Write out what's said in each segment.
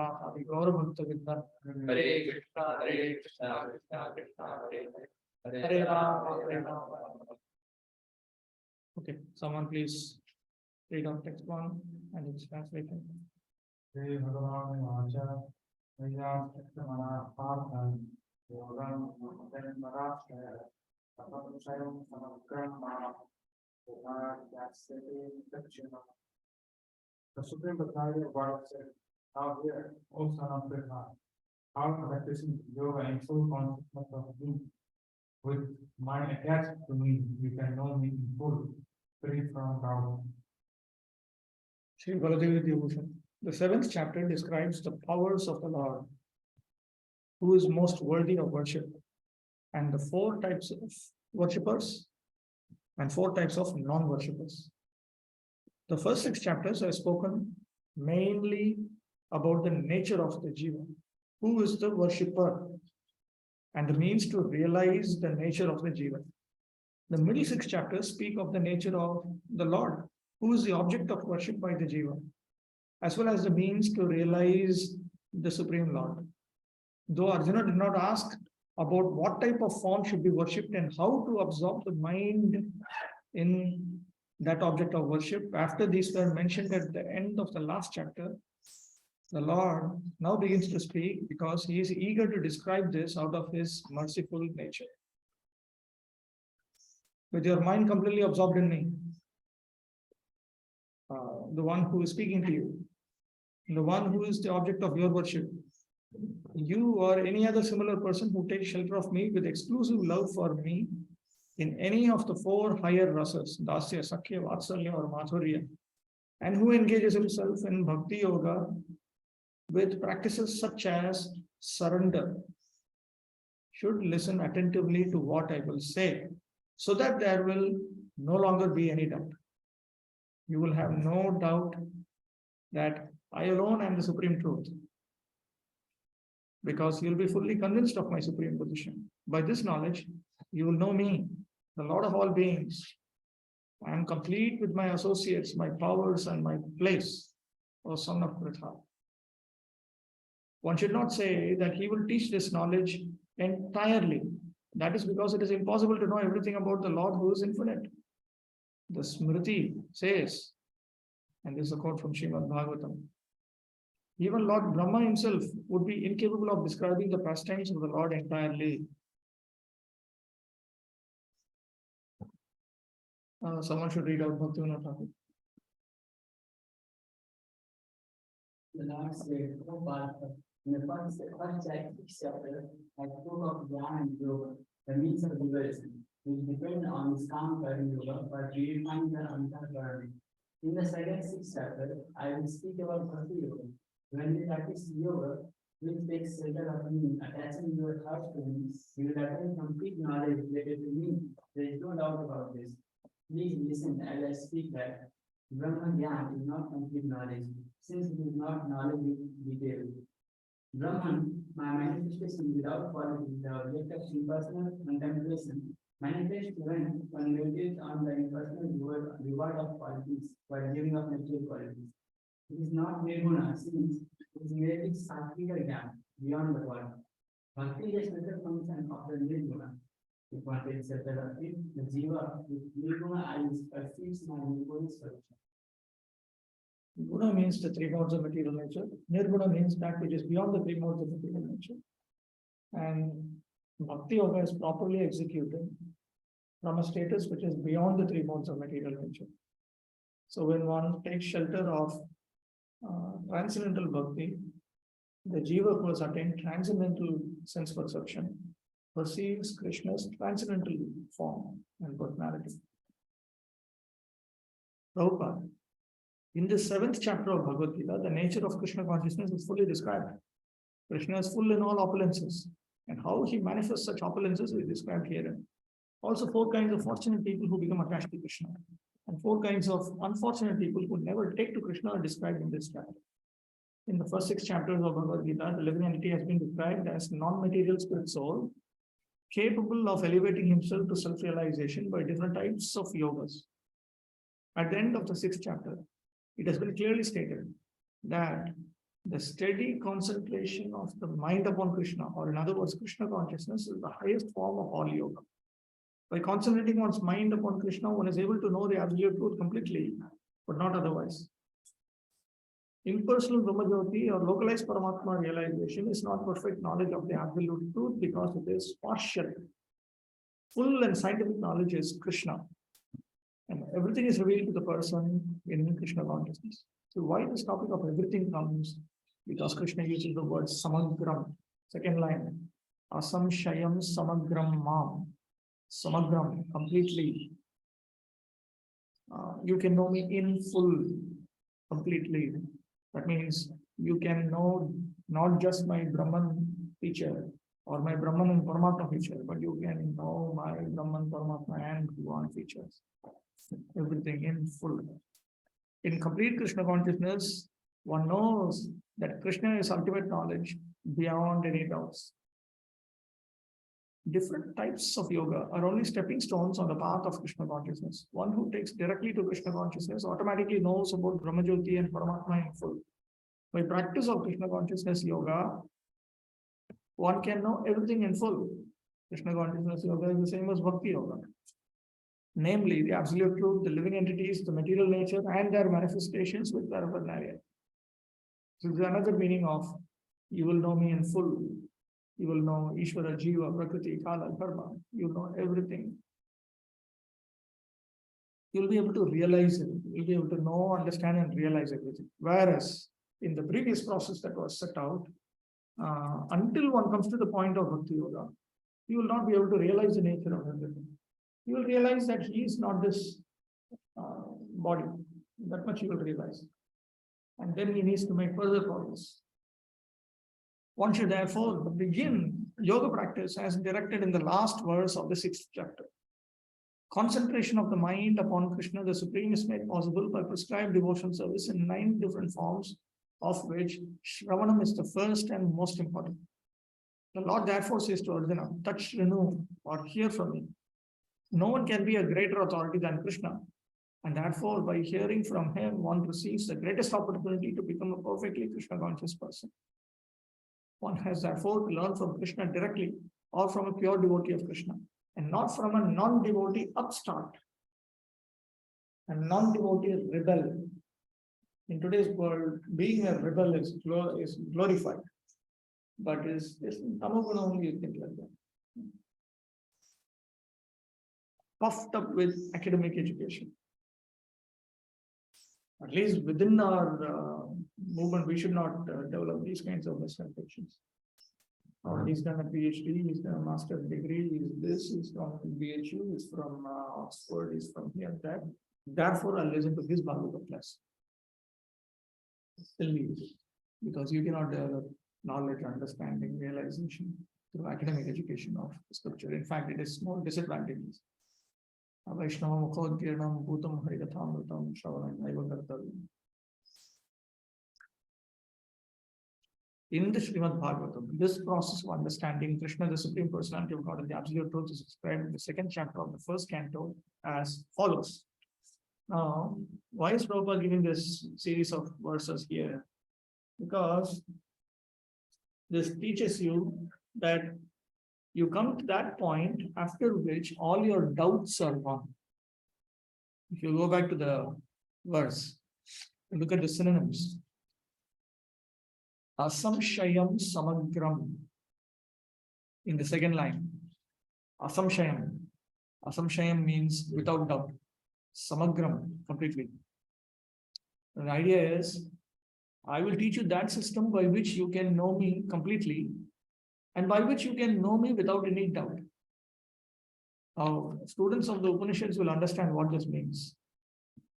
Vidvan. Hare Krishna, Krishna Krishna, Hare Hare Rama, Hare Rama. Okay, someone please read out text one and its translation. Hey Bhagavan Vacha, Vaya Mana Parthan, Yoram, then Marashaya, Apam Samakrama, the Supreme Authority of God said, now here, O son of Vidvan, how practicing yoga in full consciousness of me, with mind attached to me, you can know me in full, free from doubt. Shri Baladev Devotion. The 7th chapter describes the powers of the Lord, who is most worthy of worship, and the 4 types of worshippers and 4 types of non-worshippers. The first 6 chapters are spoken mainly about the nature of the Jiva, who is the worshipper, and the means to realize the nature of the Jiva. The middle 6 chapters speak of the nature of the Lord, who is the object of worship by the Jiva, as well as the means to realize the Supreme Lord. Though Arjuna did not ask about what type of form should be worshipped and how to absorb the mind in that object of worship, after these were mentioned at the end of the last chapter, the Lord now begins to speak because he is eager to describe this out of his merciful nature. With your mind completely absorbed in me, the one who is speaking to you, the one who is the object of your worship, you or any other similar person who takes shelter of me with exclusive love for me in any of the 4 higher rasas, Dasya, Sakhya, Vatsalya or Madhurya, and who engages himself in Bhakti Yoga with practices such as surrender, should listen attentively to what I will say, so that there will no longer be any doubt. You will have no doubt that I alone am the supreme truth, because you will be fully convinced of my supreme position. By this knowledge, you will know me, the Lord of all beings. I am complete with my associates, my powers, and my place, O son of Pritha. One should not say that he will teach this knowledge entirely. That is because it is impossible to know everything about the Lord who is infinite. The Smriti says, and this is a quote from Srimad Bhagavatam, even Lord Brahma himself would be incapable of describing the pastimes of the Lord entirely. Someone should read out Bhakti. The Lord said, O Bharata, in the first chapter, I spoke of Jnana and Yoga, the means of liberation, which depend on Skam Karma Yoga for purifying the Antara. In the second 6th chapter, I will speak about Bhakti Yoga. When we practice yoga, which takes shelter of me, attaching your heart to me, you will attain complete knowledge related to me. There is no doubt about this. Please listen as I speak that Brahma Gyan is not complete knowledge, since it is not knowledge in detail. Brahman, my manifestation without quality, the object of impersonal contemplation, manifests when one meditates on the impersonal reward of qualities while giving up natural qualities. It is not nirguna, since it is merely satvika jnana, beyond the world. Bhakti is another function of the nirguna. If one takes shelter of it, the jiva with nirguna eyes perceives my nirguna structure. Guna means the 3 modes of material nature. Nirguna means that which is beyond the 3 modes of material nature. And Bhakti Yoga is properly executed from a status which is beyond the 3 modes of material nature. So when one takes shelter of transcendental Bhakti, the Jiva who has attained transcendental sense perception perceives Krishna's transcendental form and personality. Prabhupada, in the 7th chapter of Bhagavad Gita, the nature of Krishna consciousness is fully described. Krishna is full in all opulences, and how he manifests such opulences is described herein. Also, 4 kinds of fortunate people who become attached to Krishna, and 4 kinds of unfortunate people who never take to Krishna are described in this chapter. In the first 6 chapters of Bhagavad Gita, the living entity has been described as non-material spirit soul, capable of elevating himself to self-realization by different types of yogas. At the end of the 6th chapter, it has been clearly stated that The steady concentration of the mind upon Krishna, or in other words, Krishna consciousness, is the highest form of all yoga. By concentrating one's mind upon Krishna, one is able to know the absolute truth completely, but not otherwise. Impersonal Brahmajyoti or localized Paramatma realization is not perfect knowledge of the absolute truth because it is partial. Full and scientific knowledge is Krishna. And everything is revealed to the person in Krishna consciousness. So why this topic of everything comes? Because Krishna uses the word samagram. Second line, asamshayam samagram mam. Samagram, completely. You can know me in full, completely. That means you can know not just my Brahman feature or my Brahman and Paramatma feature, but you can know my Brahman, Paramatma and Vidvan features. Everything in full. In complete Krishna consciousness, one knows that Krishna is ultimate knowledge beyond any doubts. Different types of yoga are only stepping stones on the path of Krishna consciousness. One who takes directly to Krishna consciousness automatically knows about Brahmajyoti and Paramatma in full. By practice of Krishna consciousness yoga, one can know everything in full. Krishna consciousness yoga is the same as Bhakti yoga. Namely, the absolute truth, the living entities, the material nature, and their manifestations with paraphernalia. So this is another meaning of you will know me in full. You will know Ishvara, Jiva, Prakriti, Kala, Karma. You will know everything. You will be able to realize it. You will be able to know, understand, and realize everything. Whereas in the previous process that was set out, until one comes to the point of Bhakti Yoga, you will not be able to realize the nature of everything. You will realize that he is not this body. That much you will realize. And then he needs to make further progress. One should therefore begin yoga practice as directed in the last verse of the 6th chapter. Concentration of the mind upon Krishna, the Supreme, is made possible by prescribed devotion service in 9 different forms, of which Shravanam is the first and most important. The Lord therefore says to Arjuna, touch, renew, or hear from me. No one can be a greater authority than Krishna, and therefore by hearing from him, one receives the greatest opportunity to become a perfectly Krishna conscious person. One has therefore to learn from Krishna directly or from a pure devotee of Krishna, and not from a non-devotee upstart. A non-devotee rebel. In today's world, being a rebel is glorified, but is Tamoguna only you think like that. Puffed up with academic education. At least within our movement, we should not develop these kinds of misconceptions. He's done a PhD, he's done a master's degree, he's this, he's from BHU, he's from Oxford, he's from here and that. Therefore, I'll listen to his Bhagavad class. Still needs, because you cannot develop knowledge, understanding, realization through academic education of scripture. In fact, it is more disadvantages. Vaishnava Mukhodgirnam Bhutam Harikathamritam Shravanam Naivakartavyam. In the Srimad Bhagavatam, this process of understanding Krishna, the Supreme Personality of God, and the Absolute Truth is described in the 2nd chapter of the 1st canto as follows. Now, why is Prabhupada giving this series of verses here? Because this teaches you that you come to that point after which all your doubts are gone. If you go back to the verse, look at the synonyms. Asamshayam samagram. In the 2nd line, asamshayam. Asamshayam means without doubt. Samagram, completely. The idea is, I will teach you that system by which you can know me completely, and by which you can know me without any doubt. Students of the Upanishads will understand what this means.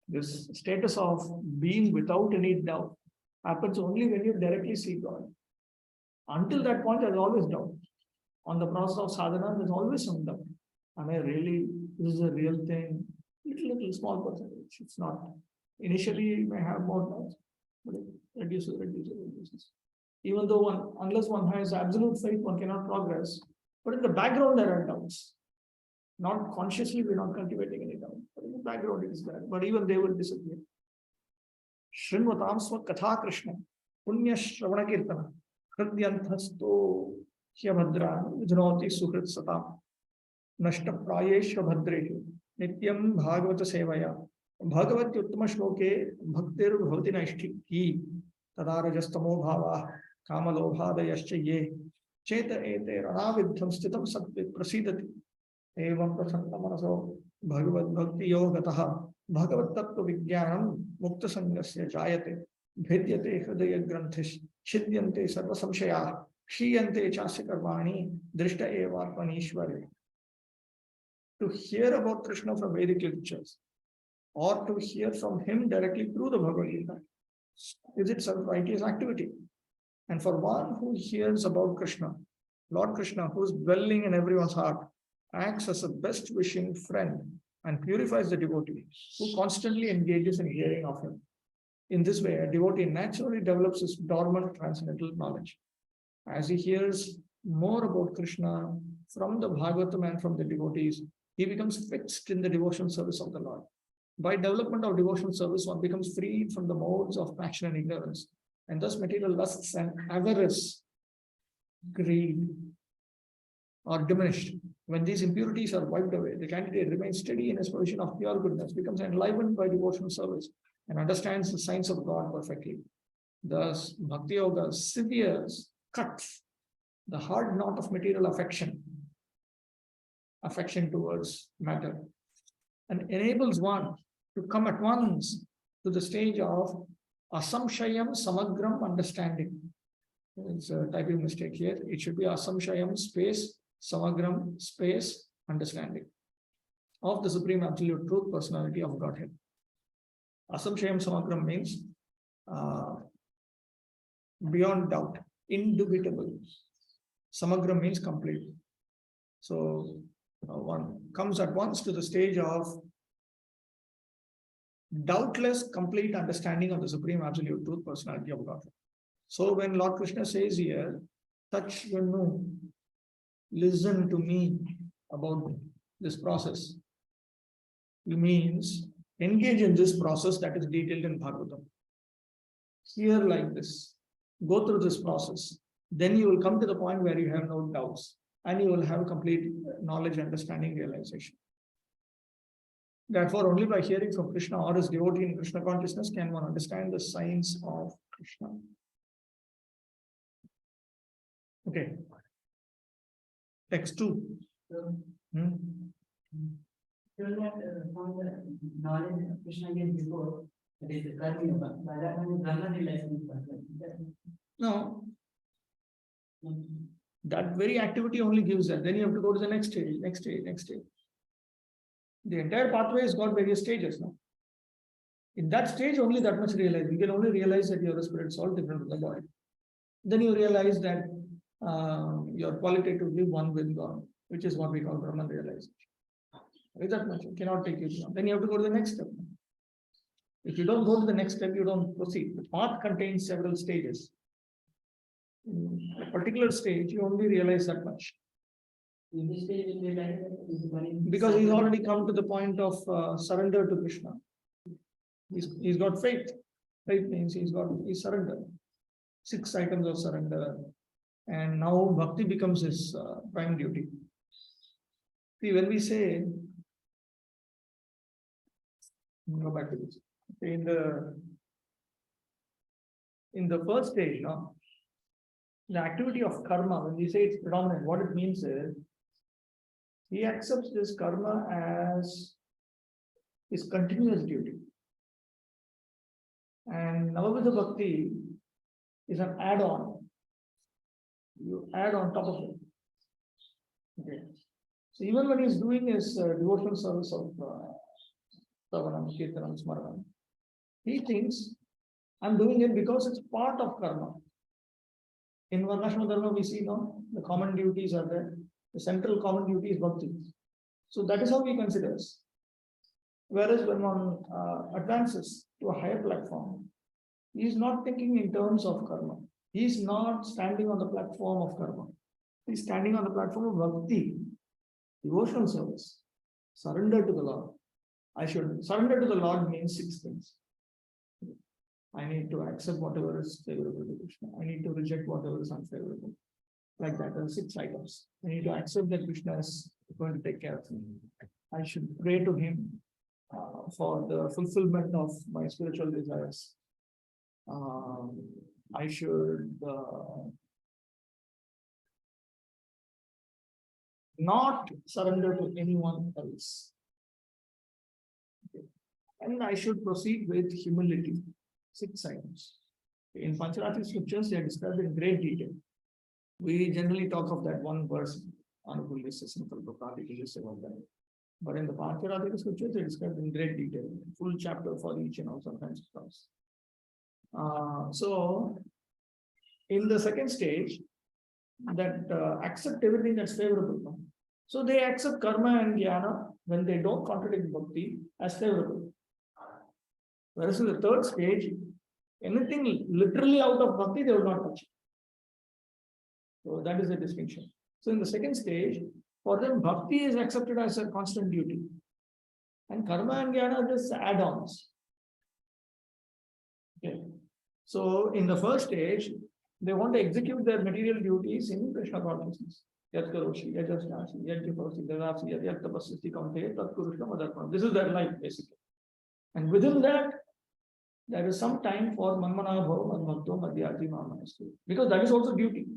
This status of being without any doubt happens only when you directly see God. Until that point, there's always doubt. On the process of sadhana, there's always some doubt. Am I really, this is a real thing? Little small percentage. It's not. Initially, you may have more doubts, but it reduces. Even though unless one has absolute faith, one cannot progress. But in the background, there are doubts. Not consciously, we're not cultivating any doubt. But in the background, it is there. But even they will disappear. Shrinvatam Swa Katha Krishna. Punya Shravana Kirtana, Hridyantasto Hyabhadra, Vijnoti Suhrit Satam, Nashta Prayesha Bhadreshu, Nityam Bhagavata Sevaya, Bhagavati Uttama Shloke, Bhaktir Bhavati Naishti, Tadarajastamo Bhava, Kamalobhadayascha Ye, Cheta Ete Ranavidham Stitam Satvit Prasidati, Evam Prasantamanaso, Bhagavad Bhakti Yogatah, Bhagavad Tattva Vigyanam, Mukta Sangasya Jayate, Bhedyate Hridaya Granthis, Chidyante Sarva Samshaya, Shiyante Chasya Karmani, Drishta Eva Panishwari. To hear about Krishna from Vedic literatures, or to hear from him directly through the Bhagavad Gita, is itself righteous activity. And for one who hears about Krishna, Lord Krishna, who is dwelling in everyone's heart, acts as a best wishing friend and purifies the devotee who constantly engages in hearing of him. In this way, a devotee naturally develops his dormant transcendental knowledge. As he hears more about Krishna from the Bhagavatam and from the devotees, he becomes fixed in the devotional service of the Lord. By development of devotional service, one becomes freed from the modes of passion and ignorance, and thus material lusts and avarice, greed, are diminished. When these impurities are wiped away, the candidate remains steady in his position of pure goodness, becomes enlivened by devotional service, and understands the signs of God perfectly. Thus, Bhakti Yoga severes, cuts the hard knot of material affection towards matter, and enables one to come at once to the stage of asamshayam samagram understanding. It's a typing mistake here. It should be asamshayam space samagram space understanding of the Supreme Absolute Truth Personality of Godhead. Asamshayam samagram means beyond doubt, indubitable. Samagram means complete. So one comes at once to the stage of doubtless complete understanding of the Supreme Absolute Truth Personality of God. So when Lord Krishna says here, touch your know, listen to me about this process, he means engage in this process that is detailed in Bhagavatam. Hear like this, go through this process, then you will come to the point where you have no doubts and you will have complete knowledge, understanding, realization. Therefore, only by hearing from Krishna or his devotee in Krishna consciousness can one understand the signs of Krishna. Okay. Text 2. From the knowledge of Krishna gets before, it is the karma yoga. By that one, Brahma realizing No, that very activity only gives that. Then you have to go to the next stage, next stage, next stage. The entire pathway has got various stages now. In that stage, only that much realize. You can only realize that your spirit is all different from the body. Then you realize that you're qualitatively one with God, which is what we call Brahman realization. With that much, it cannot take you beyond. Then you have to go to the next step. If you don't go to the next step, you don't proceed. The path contains several stages. In a particular stage, you only realize that much. in this stage, we realize Because he's already come to the point of surrender to Krishna. He's got faith. Faith means he's surrendered. 6 items of surrender. And now bhakti becomes his prime duty. See, when we say, go back to this. In the first stage, no, the activity of karma, when we say it's predominant, what it means is he accepts this karma as his continuous duty. And Navavidha Bhakti is an add-on. You add on top of it. Okay. So even when he's doing his devotional service of Savanam, Kirtanam, Smaranam, he thinks, I'm doing it because it's part of karma. In Varnashram Dharma, we see now the common duties are there. The central common duty is bhakti. So that is how he considers. Whereas when one advances to a higher platform, he is not thinking in terms of karma. He is not standing on the platform of karma. He is standing on the platform of bhakti, devotional service, surrender to the Lord. I should surrender to the Lord means 6 things. I need to accept whatever is favorable to Krishna. I need to reject whatever is unfavorable. Like that, there are 6 items. I need to accept that Krishna is going to take care of me. I should pray to him for the fulfillment of my spiritual desires. I should not surrender to anyone else. And I should proceed with humility. 6 items. In Pancharati scriptures, they are described in great detail. We generally talk of that one verse, Anukulisya Sankalpa. But in the Pancharati scriptures, they are described in great detail, full chapter for each and all sometimes it comes. So, in the second stage, that accept everything that's favorable. So they accept karma and jnana when they don't contradict bhakti as favorable. Whereas in the third stage, anything literally out of bhakti, they will not touch. So that is the distinction. So in the second stage, for them, bhakti is accepted as a constant duty. And karma and jnana are just add-ons. Okay. So in the first stage, they want to execute their material duties in Krishna consciousness. Yat karoshi, yajasnasi, yajjapasi, dadasi, yattapasasti kaunte, tat kurushna madarpanam. This is their life, basically. And within that, there is some time for manmana bhava, manmakto, madhyati, mamanastu. Because that is also duty.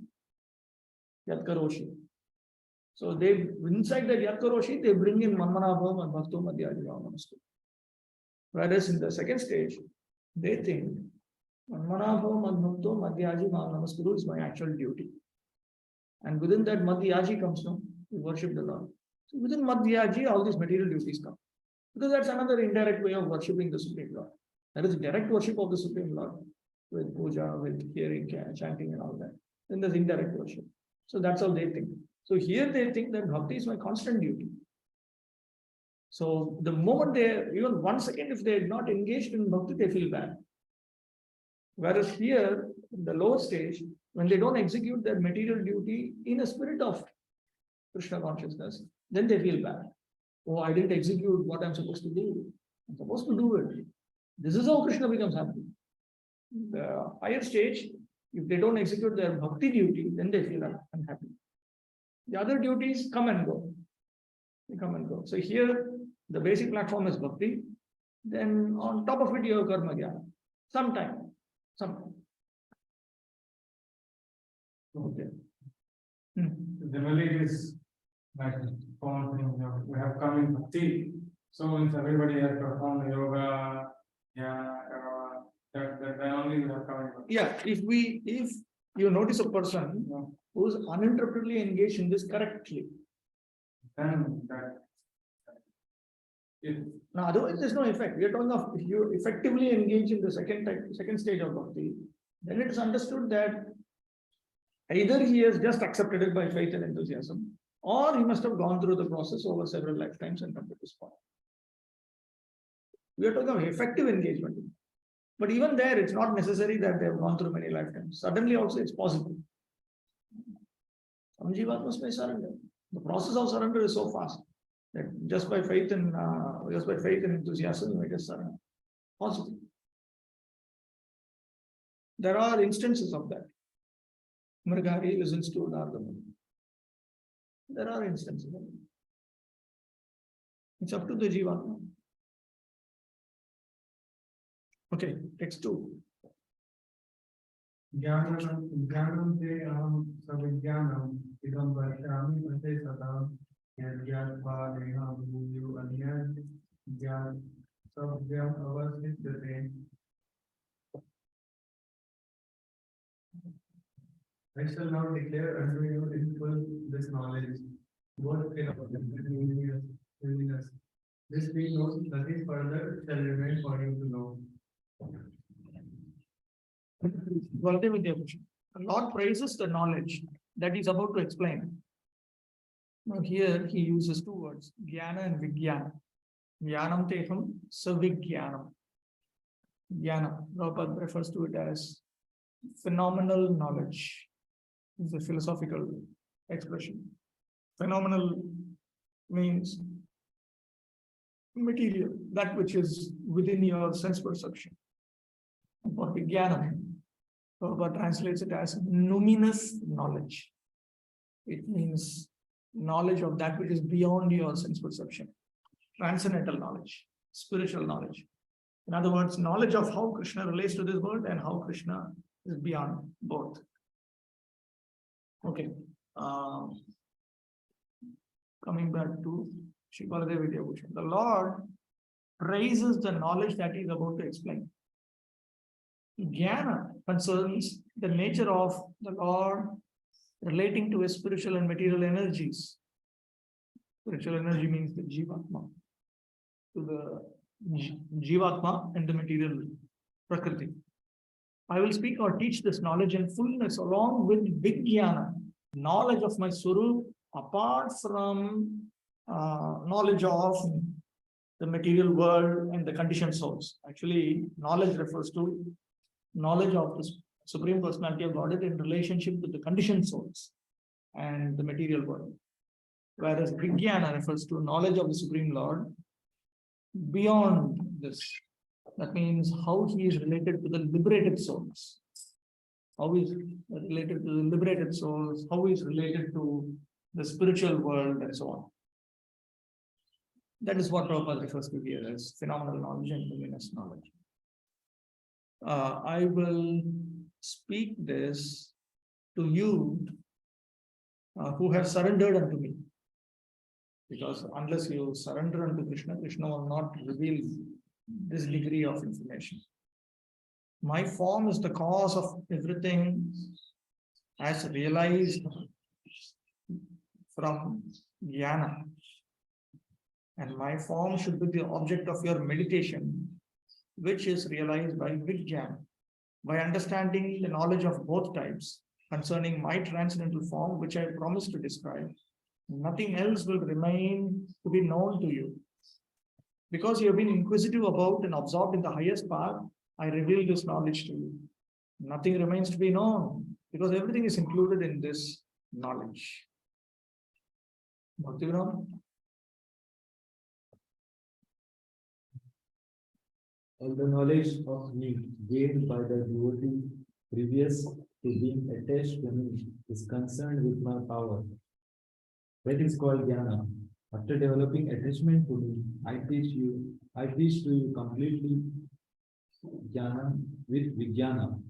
Yat karoshi. So they, inside that yat karoshi, they bring in manmana bhava, manmakto, madhyati, mamanastu. Whereas in the second stage, they think manmana bhava, manmakto, madhyati, mamanastu is my actual duty. And within that madhyaji comes now, to worship the Lord. So within madhyaji, all these material duties come. Because that's another indirect way of worshipping the Supreme Lord. That is direct worship of the Supreme Lord with puja, with hearing, chanting, and all that. Then there's indirect worship. So that's how they think. So here they think that bhakti is my constant duty. So the moment they, even 1 second, if they're not engaged in bhakti, they feel bad. Whereas here, in the lower stage, when they don't execute their material duty in a spirit of Krishna consciousness, then they feel bad. Oh, I didn't execute what I'm supposed to do. I'm supposed to do it. This is how Krishna becomes happy. The higher stage, if they don't execute their bhakti duty, then they feel unhappy. The other duties come and go. They come and go. So here, the basic platform is bhakti. Then on top of it, you have karma jnana. Sometime. Okay. Generally, it is like common thing. We have come in bhakti, so means everybody has performed yoga, that only we have come in bhakti. Yeah, if you notice a person who is uninterruptedly engaged in this correctly, Then that it now otherwise there's no effect. We are talking of if you effectively engage in the second stage of bhakti, then it is understood that either he has just accepted it by faith and enthusiasm, or he must have gone through the process over several lifetimes and come to this point. We are talking of effective engagement. But even there, it's not necessary that they have gone through many lifetimes. Suddenly also it's possible. Some jivatmas may surrender. The process of surrender is so fast that just by faith and enthusiasm, you may just surrender. Possible. There are instances of that. Mrigari listens to Nardamuni. There are instances of it. It's up to the jivatma. Okay, text 2. Jnanam te aham savijnanam idam varshami ante sadam yadhyatva neha bhuyo anyad jnan sabhyam avasiddhate. I shall now declare unto you in full this knowledge, both in willingness. This we know, nothing further shall remain for you to know. The Lord praises the knowledge that he's about to explain. Now here he uses 2 words, jnana and vijnana. Jnanam teham savijnanam. Jnana, Prabhupada refers to it as phenomenal knowledge. It's a philosophical expression. Phenomenal means material, that which is within your sense perception. For Vijnana, Prabhupada translates it as numinous knowledge. It means knowledge of that which is beyond your sense perception, transcendental knowledge, spiritual knowledge. In other words, knowledge of how Krishna relates to this world and how Krishna is beyond both. Okay. Coming back to Shikaladev Vidyabhushan. The Lord praises the knowledge that he is about to explain. Jnana concerns the nature of the Lord relating to his spiritual and material energies. Spiritual energy means the Jivatma. To the Jivatma and the material Prakriti. I will speak or teach this knowledge in fullness along with Vijnana, knowledge of my Swarup, apart from knowledge of the material world and the conditioned souls. Actually, knowledge refers to knowledge of the Supreme Personality of Godhead in relationship with the conditioned souls and the material world. Whereas Vijnana refers to knowledge of the Supreme Lord beyond this. That means how he is related to the liberated souls. How is related to the liberated souls, how is related to the spiritual world, and so on. That is what Prabhupada refers to here as phenomenal knowledge and luminous knowledge. I will speak this to you who have surrendered unto me. Because unless you surrender unto Krishna, Krishna will not reveal this degree of information. My form is the cause of everything as realized from jnana. And my form should be the object of your meditation, which is realized by Vijnana. By understanding the knowledge of both types concerning my transcendental form, which I promised to describe, nothing else will remain to be known to you. Because you have been inquisitive about and absorbed in the highest path, I reveal this knowledge to you. Nothing remains to be known, because everything is included in this knowledge. Bhakti. All the knowledge of me gained by the devotee previous to being attached to me is concerned with my power. That is called jnana. After developing attachment to me, I teach to you completely jnana with vijnana.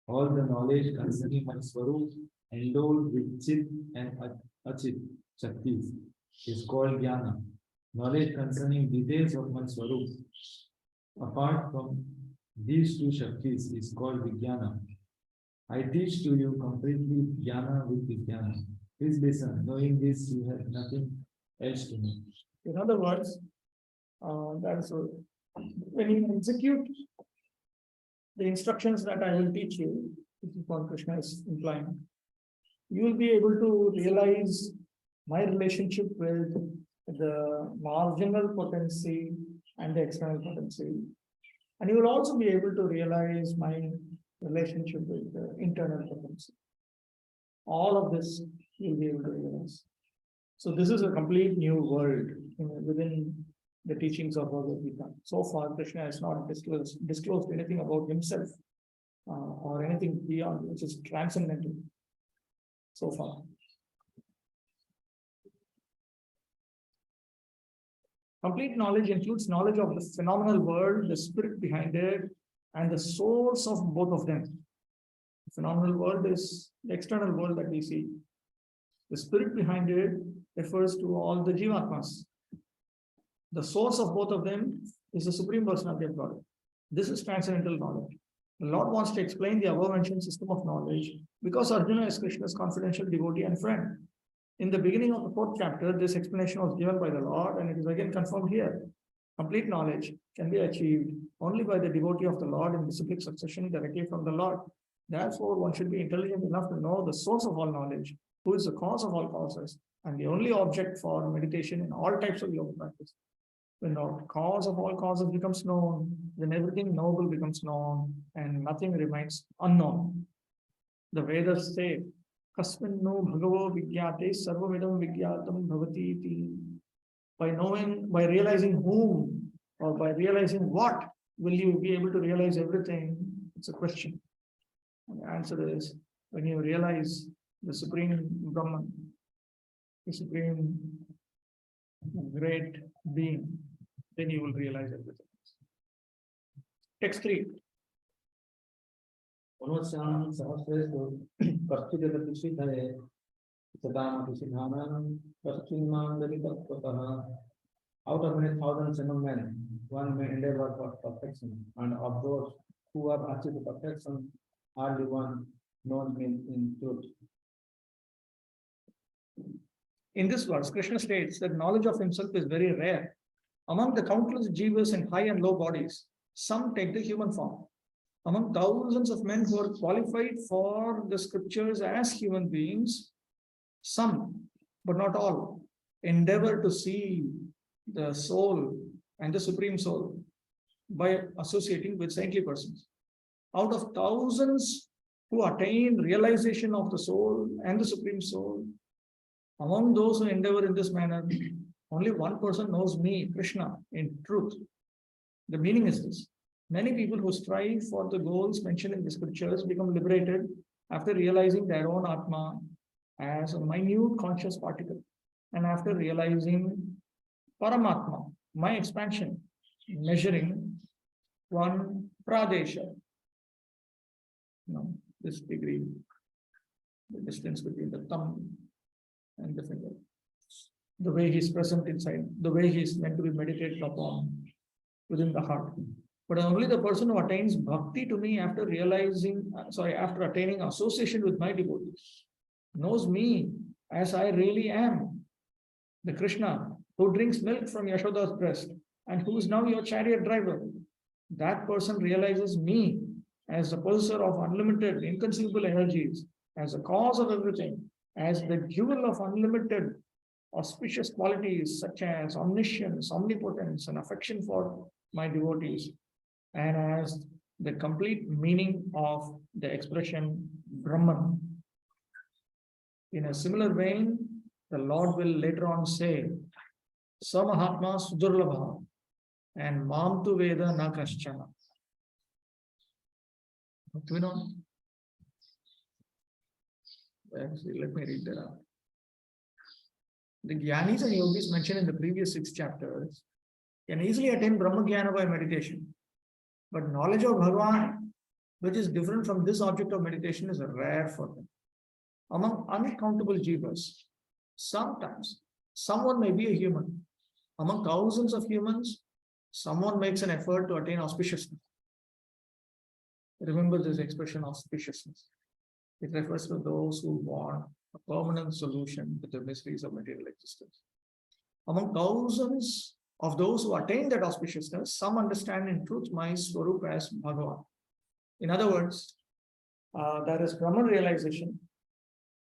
All the knowledge concerning my swarup endowed with chit and achit shaktis is called jnana. Knowledge concerning details of my swarup apart from these two shaktis is called vijnana. I teach to you completely jnana with vijnana. Please listen. Knowing this, you have nothing else to know. In other words, that's when you execute the instructions that I will teach you, this is what Krishna is implying, you will be able to realize my relationship with the marginal potency and the external potency. And you will also be able to realize my relationship with the internal potency. All of this you'll be able to realize. So this is a complete new world within the teachings of Bhagavad Gita. So far, Krishna has not disclosed anything about himself or anything beyond, which is transcendental so far. Complete knowledge includes knowledge of the phenomenal world, the spirit behind it, and the source of both of them. The phenomenal world is the external world that we see. The spirit behind it refers to all the jivatmas. The source of both of them is the Supreme Personality of God. This is transcendental knowledge. The Lord wants to explain the above-mentioned system of knowledge because Arjuna is Krishna's confidential devotee and friend. In the beginning of the 4th chapter, this explanation was given by the Lord, and it is again confirmed here. Complete knowledge can be achieved only by the devotee of the Lord in disciplic succession directly from the Lord. Therefore, one should be intelligent enough to know the source of all knowledge, who is the cause of all causes, and the only object for meditation in all types of yoga practice. When the cause of all causes becomes known, then everything knowable becomes known, and nothing remains unknown. The Vedas say, Kasminno Bhagavo Vigyate Sarvamidam Vigyatam Bhavati iti. By realizing whom or by realizing what will you be able to realize everything? It's a question. And the answer is when you realize the Supreme Brahman, the Supreme Great Being, then you will realize everything. Text 3. Manusyan sahasresu karchidata siddhaye sadama siddhanam karchimandalitatvatah. Out of many thousands of men, one may endeavor for perfection, and of those who have achieved perfection, hardly one knows me in truth. In this verse, Krishna states that knowledge of himself is very rare. Among the countless jivas in high and low bodies, some take the human form. Among thousands of men who are qualified for the scriptures as human beings, some, but not all, endeavor to see the soul and the supreme soul by associating with saintly persons. Out of thousands who attain realization of the soul and the supreme soul, among those who endeavor in this manner, only one person knows me, Krishna, in truth. The meaning is this. Many people who strive for the goals mentioned in the scriptures become liberated after realizing their own Atma as a minute conscious particle, and after realizing Paramatma, my expansion, measuring one Pradesha. This degree, the distance between the thumb and the finger. The way he's present inside, the way he's meant to be meditated upon within the heart. But only the person who attains bhakti to me after after attaining association with my devotees, knows me as I really am. The Krishna who drinks milk from Yashoda's breast and who is now your chariot driver. That person realizes me as the possessor of unlimited, inconceivable energies, as the cause of everything, as the jewel of unlimited auspicious qualities such as omniscience, omnipotence, and affection for my devotees, and as the complete meaning of the expression Brahman. In a similar vein, the Lord will later on say, Samahatma Sudurlabha and Mam tu Veda na Kaschana. Do we know? Let me read that out. The Jnanis and Yogis mentioned in the previous 6 chapters can easily attain Brahma Jnana by meditation. But knowledge of Bhagavan, which is different from this object of meditation, is rare for them. Among uncountable jivas, sometimes someone may be a human. Among thousands of humans, someone makes an effort to attain auspiciousness. Remember this expression, auspiciousness. It refers to those who want a permanent solution to the mysteries of material existence. Among thousands of those who attain that auspiciousness, some understand in truth my Swarup as Bhagavan. In other words, there is Brahman realization,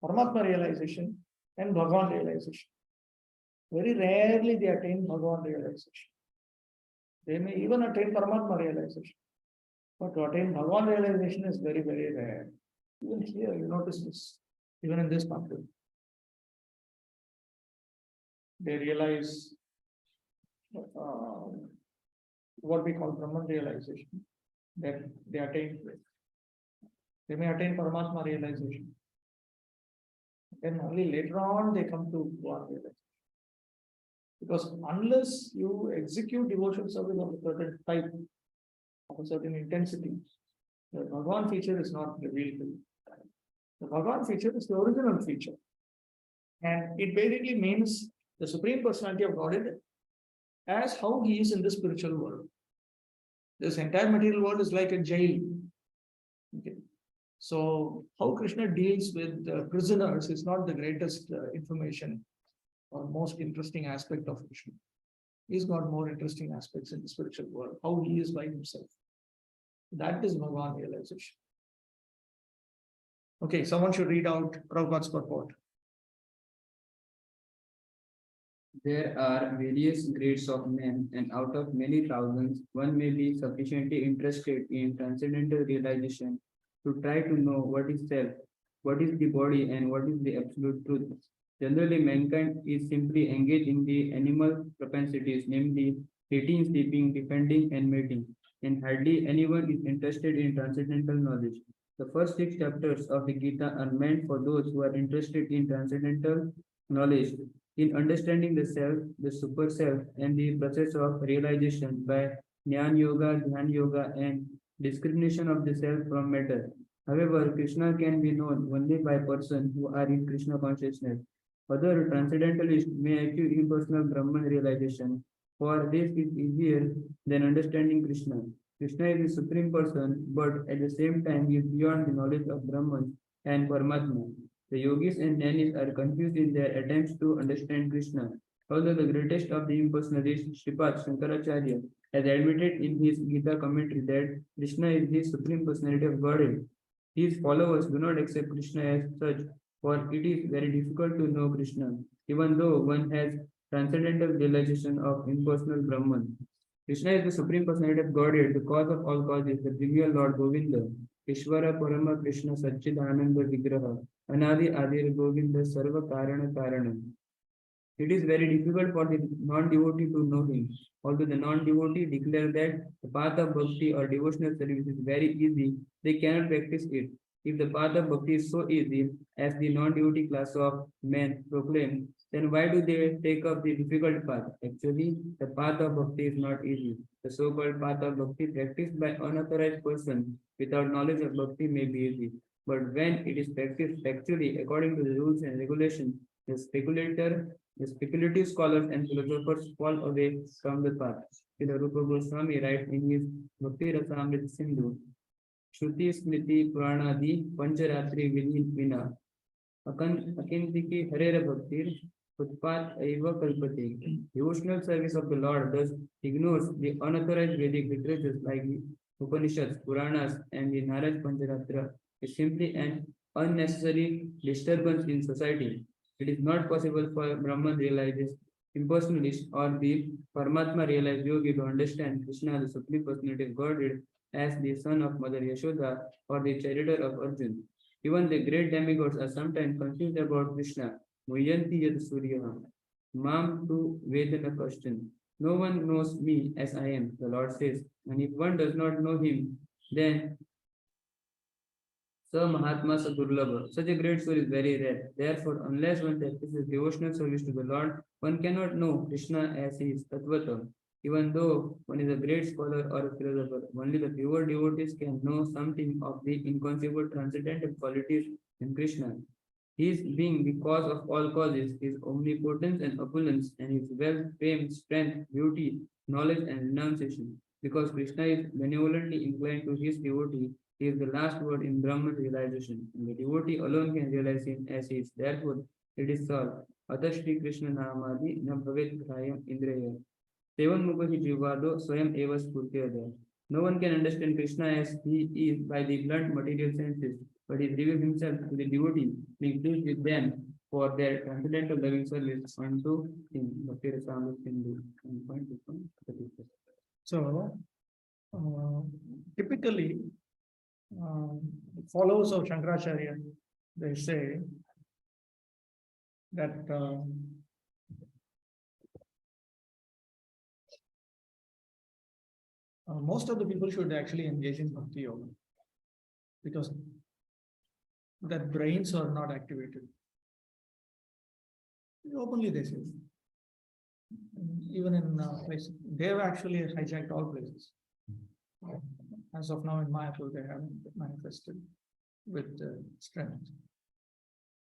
Paramatma realization, and Bhagavan realization. Very rarely they attain Bhagavan realization. They may even attain Paramatma realization. But to attain Bhagavan realization is very, very rare. Even here, you notice this, even in this chapter. They realize what we call Brahman realization, that they attain. They may attain Paramatma realization. Then only later on they come to Bhagavan realization. Because unless you execute devotional service of a certain type, of a certain intensity, the Bhagavan feature is not revealed to you. The Bhagavan feature is the original feature. And it basically means the Supreme Personality of Godhead as how he is in the spiritual world. This entire material world is like a jail. Okay. So how Krishna deals with prisoners is not the greatest information or most interesting aspect of Krishna. He's got more interesting aspects in the spiritual world, how he is by himself. That is Bhagavan realization. Okay, someone should read out Prabhupada's purport. There are various grades of men, and out of many thousands, one may be sufficiently interested in transcendental realization to try to know what is self, what is the body, and what is the absolute truth. Generally, mankind is simply engaged in the animal propensities, namely eating, sleeping, defending, and mating. and hardly anyone is interested in transcendental knowledge. The first 6 chapters of the Gita are meant for those who are interested in transcendental knowledge, in understanding the self, the super self, and the process of realization by Jnana Yoga, Dhyan Yoga, and discrimination of the self from matter. However, Krishna can be known only by persons who are in Krishna consciousness. Other transcendentalists may achieve impersonal Brahman realization, for this is easier than understanding Krishna. Krishna is the supreme person, but at the same time he is beyond the knowledge of Brahman and Paramatma. The yogis and jnanis are confused in their attempts to understand Krishna. Although the greatest of the impersonalists, Sripad Shankaracharya, has admitted in his Gita commentary that Krishna is the supreme personality of Godhead, his followers do not accept Krishna as such, for it is very difficult to know Krishna, even though one has transcendental realization of impersonal Brahman. Krishna is the supreme personality of Godhead, the cause of all causes, the trivial Lord Govinda, Ishvara Parama Krishna Satchidananda Vigraha, Anadi Adir Govinda Sarva Karana Karana. It is very difficult for the non-devotee to know him. Although the non-devotee declare that the path of bhakti or devotional service is very easy, they cannot practice it. If the path of bhakti is so easy, as the non-devotee class of men proclaim, then why do they take up the difficult path? Actually, the path of bhakti is not easy. The so-called path of bhakti practiced by unauthorized person without knowledge of bhakti may be easy. But when it is practiced actually according to the rules and regulations, the speculative scholars and philosophers fall away from the path. Srila Rupa Goswami writes in his Bhakti Rasamrita Sindhu, Shruti Smriti Puranadi Pancharatri Vina Akintiki Harera Bhaktir Utpat Eva Kalpati. Devotional service of the Lord thus ignores the unauthorized Vedic literatures like the Upanishads, Puranas, and the Naraj Pancharatra is simply an unnecessary disturbance in society. It is not possible for Brahman realized impersonalist or the Paramatma realized yogi to understand Krishna, the supreme personality of Godhead, as the son of Mother Yashoda or the charioteer of Arjun. Even the great demigods are sometimes confused about Krishna. Muyanti yad suryaha. Mam tu vedana question. No one knows me as I am, the Lord says. And if one does not know him, then Sa Mahatma Sa Durlabha. Such a great soul is very rare. Therefore, unless one practices devotional service to the Lord, one cannot know Krishna as he is Tattvata. Even though one is a great scholar or a philosopher, only the pure devotees can know something of the inconceivable transcendental qualities in Krishna. His being the cause of all causes, his omnipotence and opulence, and his wealth, fame, strength, beauty, knowledge, and renunciation. Because Krishna is benevolently inclined to his devotee, he is the last word in Brahman realization. And the devotee alone can realize him as he is. Therefore, it is solved. Atha Shri Krishna Namadi na bhavet grahya indriya. Sevan Mukhi Jivado Swayam Eva Spurtyada. No one can understand Krishna as he is by the blunt material senses, but he reveals himself to the devotee, being pleased with them for their transcendental loving service unto him. Bhakti Rasamrita Sindhu. So, typically, followers of Shankaracharya, they say that most of the people should actually engage in Bhakti Yoga because their brains are not activated. Openly they say, even in places, they have actually hijacked all places. As of now in Mayapur, they haven't manifested with strength.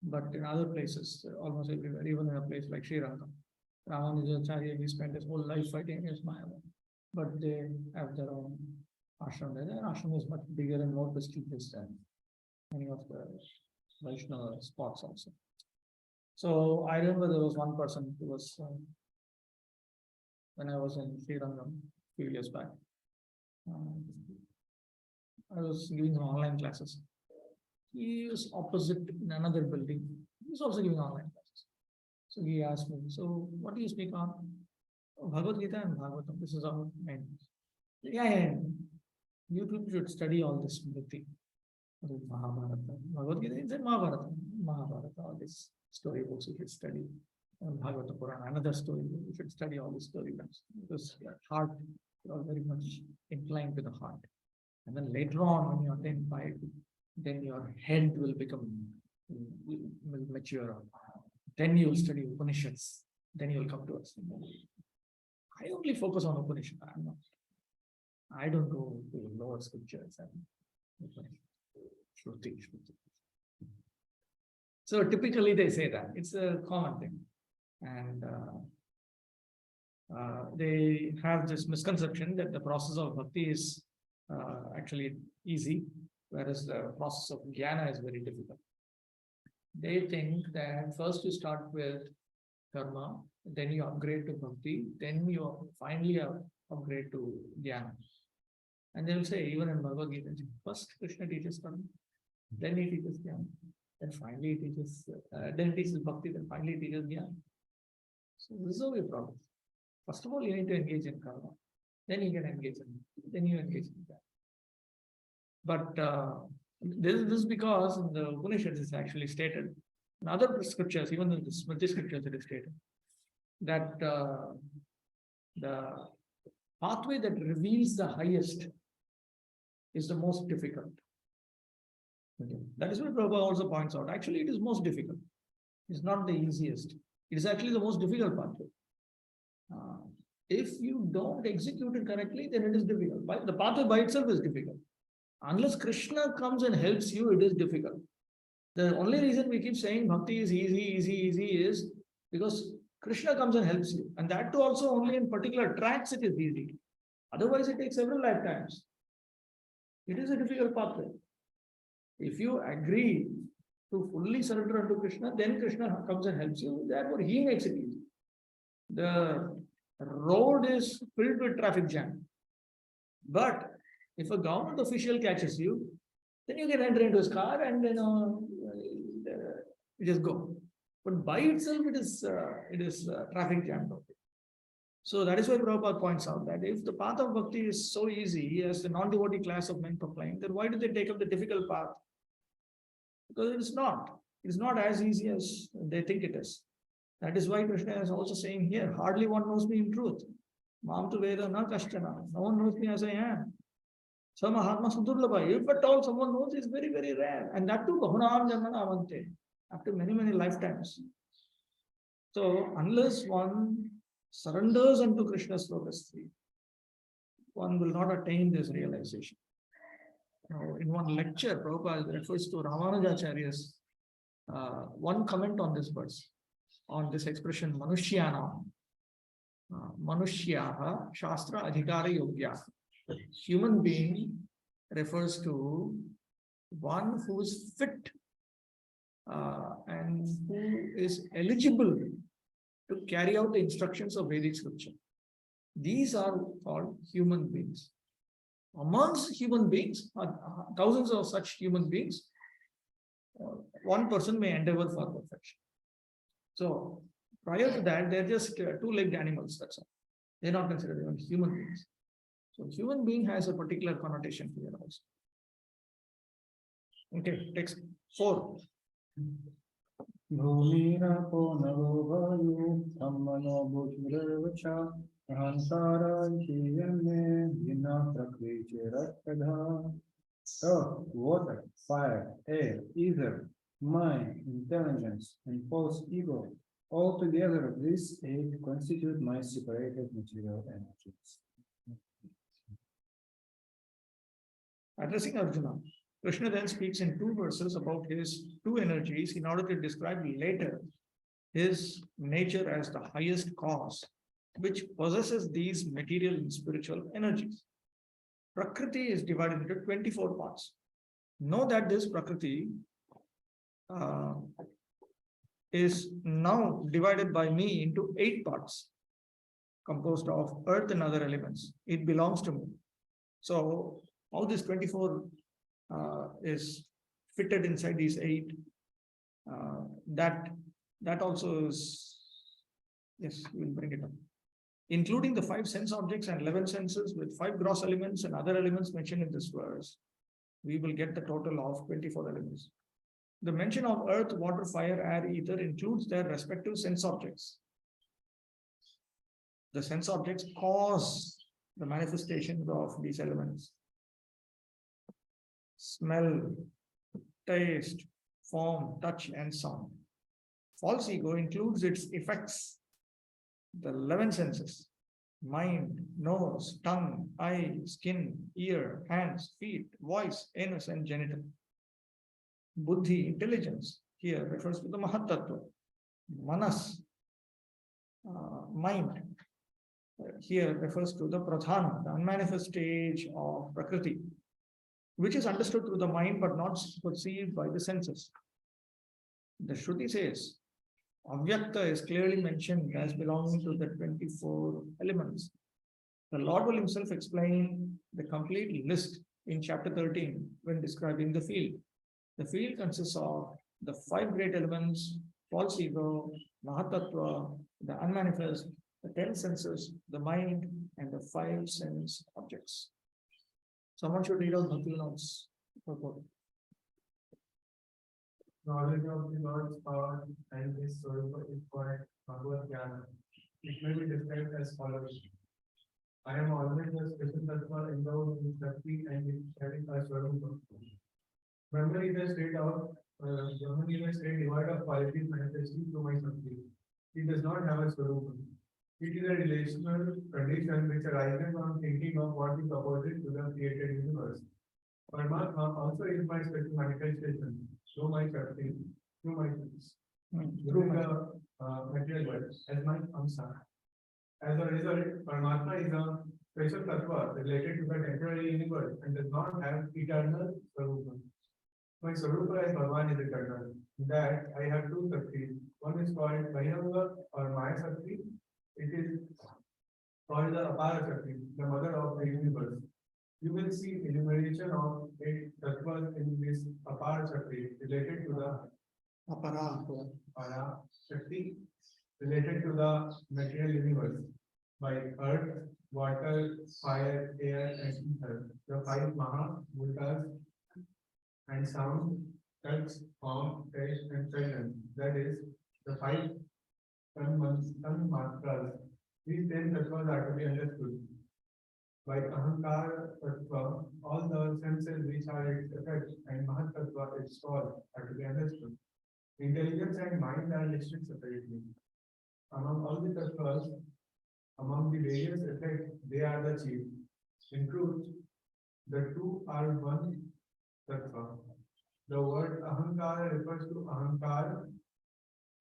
But in other places, almost everywhere, even in a place like Sri Radha, Ramanujacharya, he spent his whole life fighting against Maya. But they have their own ashram there. Their ashram is much bigger and more prestigious than many of the Vaishnava spots also. So I remember there was one person who was, when I was in Sri Rangam a few years back, I was giving online classes. He was opposite in another building. He was also giving online classes. So he asked me, so what do you speak on? Oh, Bhagavad Gita and Bhagavatam. This is our main. Yeah. You people should study all this Bhakti. Mahabharata. Bhagavad Gita is Mahabharata. Mahabharata, all these storybooks you should study. And Bhagavata Purana, another story. You should study all these storybooks. Because heart you're very much inclined to the heart. And then later on, when you're then five, then your head will will mature. Then you'll study Upanishads. Then you'll come to us. I only focus on Upanishad. I don't go to lower scriptures and Shruti. So typically they say that it's a common thing, and they have this misconception that the process of bhakti is actually easy, whereas the process of jnana is very difficult. They think that first you start with karma, then you upgrade to bhakti, then you finally upgrade to jnana. And they will say, even in Bhagavad Gita, first Krishna teaches karma, then he teaches jnana, then finally he teaches, then he teaches bhakti, then finally he teaches jnana. So resolve your problem. First of all, you need to engage in karma, then you can engage in, then you engage in that. But this is because in the Upanishads is actually stated, in other scriptures, even in the Smriti scriptures, it is stated that the pathway that reveals the highest is the most difficult. Okay. That is what Prabhu also points out. Actually, it is most difficult. It's not the easiest. It is actually the most difficult pathway. If you don't execute it correctly, then it is difficult. But the pathway by itself is difficult. Unless Krishna comes and helps you, it is difficult. The only reason we keep saying bhakti is easy is because Krishna comes and helps you. And that too also only in particular tracks it is easy. Otherwise, it takes several lifetimes. It is a difficult pathway. If you agree to fully surrender unto Krishna, then Krishna comes and helps you. Therefore, he makes it easy. The road is filled with traffic jam. But if a government official catches you, then you can enter into his car and you just go. But by itself, it is traffic jam. So that is why Prabhupada points out that if the path of bhakti is so easy as the non-devotee class of men proclaim, then why do they take up the difficult path? Because it is not. It is not as easy as they think it is. That is why Krishna is also saying here, hardly one knows me in truth. Mam tu veda na kashtana. No one knows me as I am. Some Mahatma Sudurlabha. If at all someone knows, is very, very rare. And that too, Bahunam Janmana Avante. After many, many lifetimes. So, unless one surrenders unto Krishna's lotus feet, one will not attain this realization. Now, in one lecture, Prabhupada refers to Ramanujacharya's one comment on this verse, on this expression, Manushyana, Manushyaha, Shastra Adhikara Yogya. Human being refers to one who is fit and who is eligible to carry out the instructions of Vedic scripture. These are called human beings. Amongst human beings, thousands of such human beings, one person may endeavor for perfection. So, prior to that, they're just two-legged animals, that's all. They're not considered even human beings. So, human being has a particular connotation here also. Okay, text 4. Bhumirapo navovayu sammano bhujmirvacha ahansara chiyame vina prakrichirakkadha. Earth, water, fire, air, ether, mind, intelligence, and false ego, all together these 8 constitute my separated material energies. Addressing Arjuna, Krishna then speaks in 2 verses about his 2 energies in order to describe later his nature as the highest cause, which possesses these material and spiritual energies. Prakriti is divided into 24 parts. Know that this Prakriti is now divided by me into 8 parts, composed of earth and other elements. It belongs to me. So, how this 24 is fitted inside these 8, that also is, yes, we'll bring it up. Including the 5 sense objects and 11 senses with 5 gross elements and other elements mentioned in this verse, we will get the total of 24 elements. The mention of earth, water, fire, air, ether includes their respective sense objects. The sense objects cause the manifestations of these elements. Smell, taste, form, touch, and sound. False ego includes its effects, the 11 senses: mind, nose, tongue, eye, skin, ear, hands, feet, voice, anus, and genital. Buddhi, intelligence, here refers to the Mahatattva. Manas, mind, here refers to the Pradhana, the unmanifest stage of Prakriti, which is understood through the mind but not perceived by the senses. The Shruti says, Avyakta is clearly mentioned as belonging to the 24 elements. The Lord will himself explain the complete list in chapter 13 when describing the field. The field consists of the 5 great elements: false ego, Mahatattva, the unmanifest, the 10 senses, the mind, and the 5 sense objects. Someone should read out Bhakti notes. Knowledge of the Lord's power and his Swarupa is called Bhagavad Jnana. It may be described as follows. I am always a special tattva endowed with Shastri and with having a Swarupa. Brahman is a state devoid of qualities manifesting through my Shastri. It does not have a Swarupa. It is a relational condition which arises on thinking of what is opposite to the created universe. Paramatma also is my special manifestation through my Shakti, through my things, through the material world, as my Amsa. As a result, Paramatma is a special tattva related to the temporary universe and does not have eternal Swarupa. My Swarupa as Bhagavan is eternal. In that I have 2 Shaktis. One is called Gauranga or Maya Shakti. It is called the Apara Shakti, the mother of the universe. You will see enumeration of 8 tattvas in this Apara Shakti related to the Apara Shakti related to the material universe by earth, water, fire, air, and ether. The 5 Maha Bhutas and sound, touch, form, taste, and fragrance. That is the 5 Tanmatras. These 10 tattvas are to be understood. By Ahankara Tattva, all the senses which are its effect, and Mahatattva, its cause, are to be understood. Intelligence and mind are listed separately. Among all the tattvas, among the various effects, they are the chief. In truth, the 2 are one tattva. The word Ahankara refers to Ahankara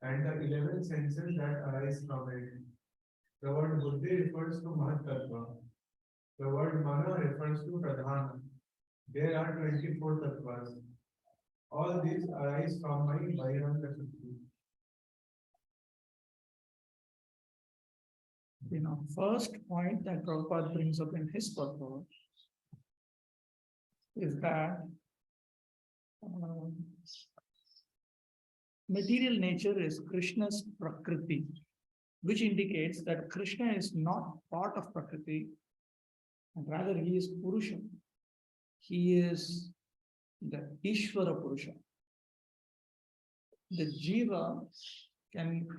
and the 11 senses that arise from it. The word Buddhi refers to Mahatattva. The word Mana refers to Pradhana. There are 24 tattvas. All these arise from my Gauranga Shakti. First point that Prabhupada brings up in his purport is that material nature is Krishna's Prakriti, which indicates that Krishna is not part of Prakriti, and rather he is Purusha. He is the Ishvara Purusha. The Jiva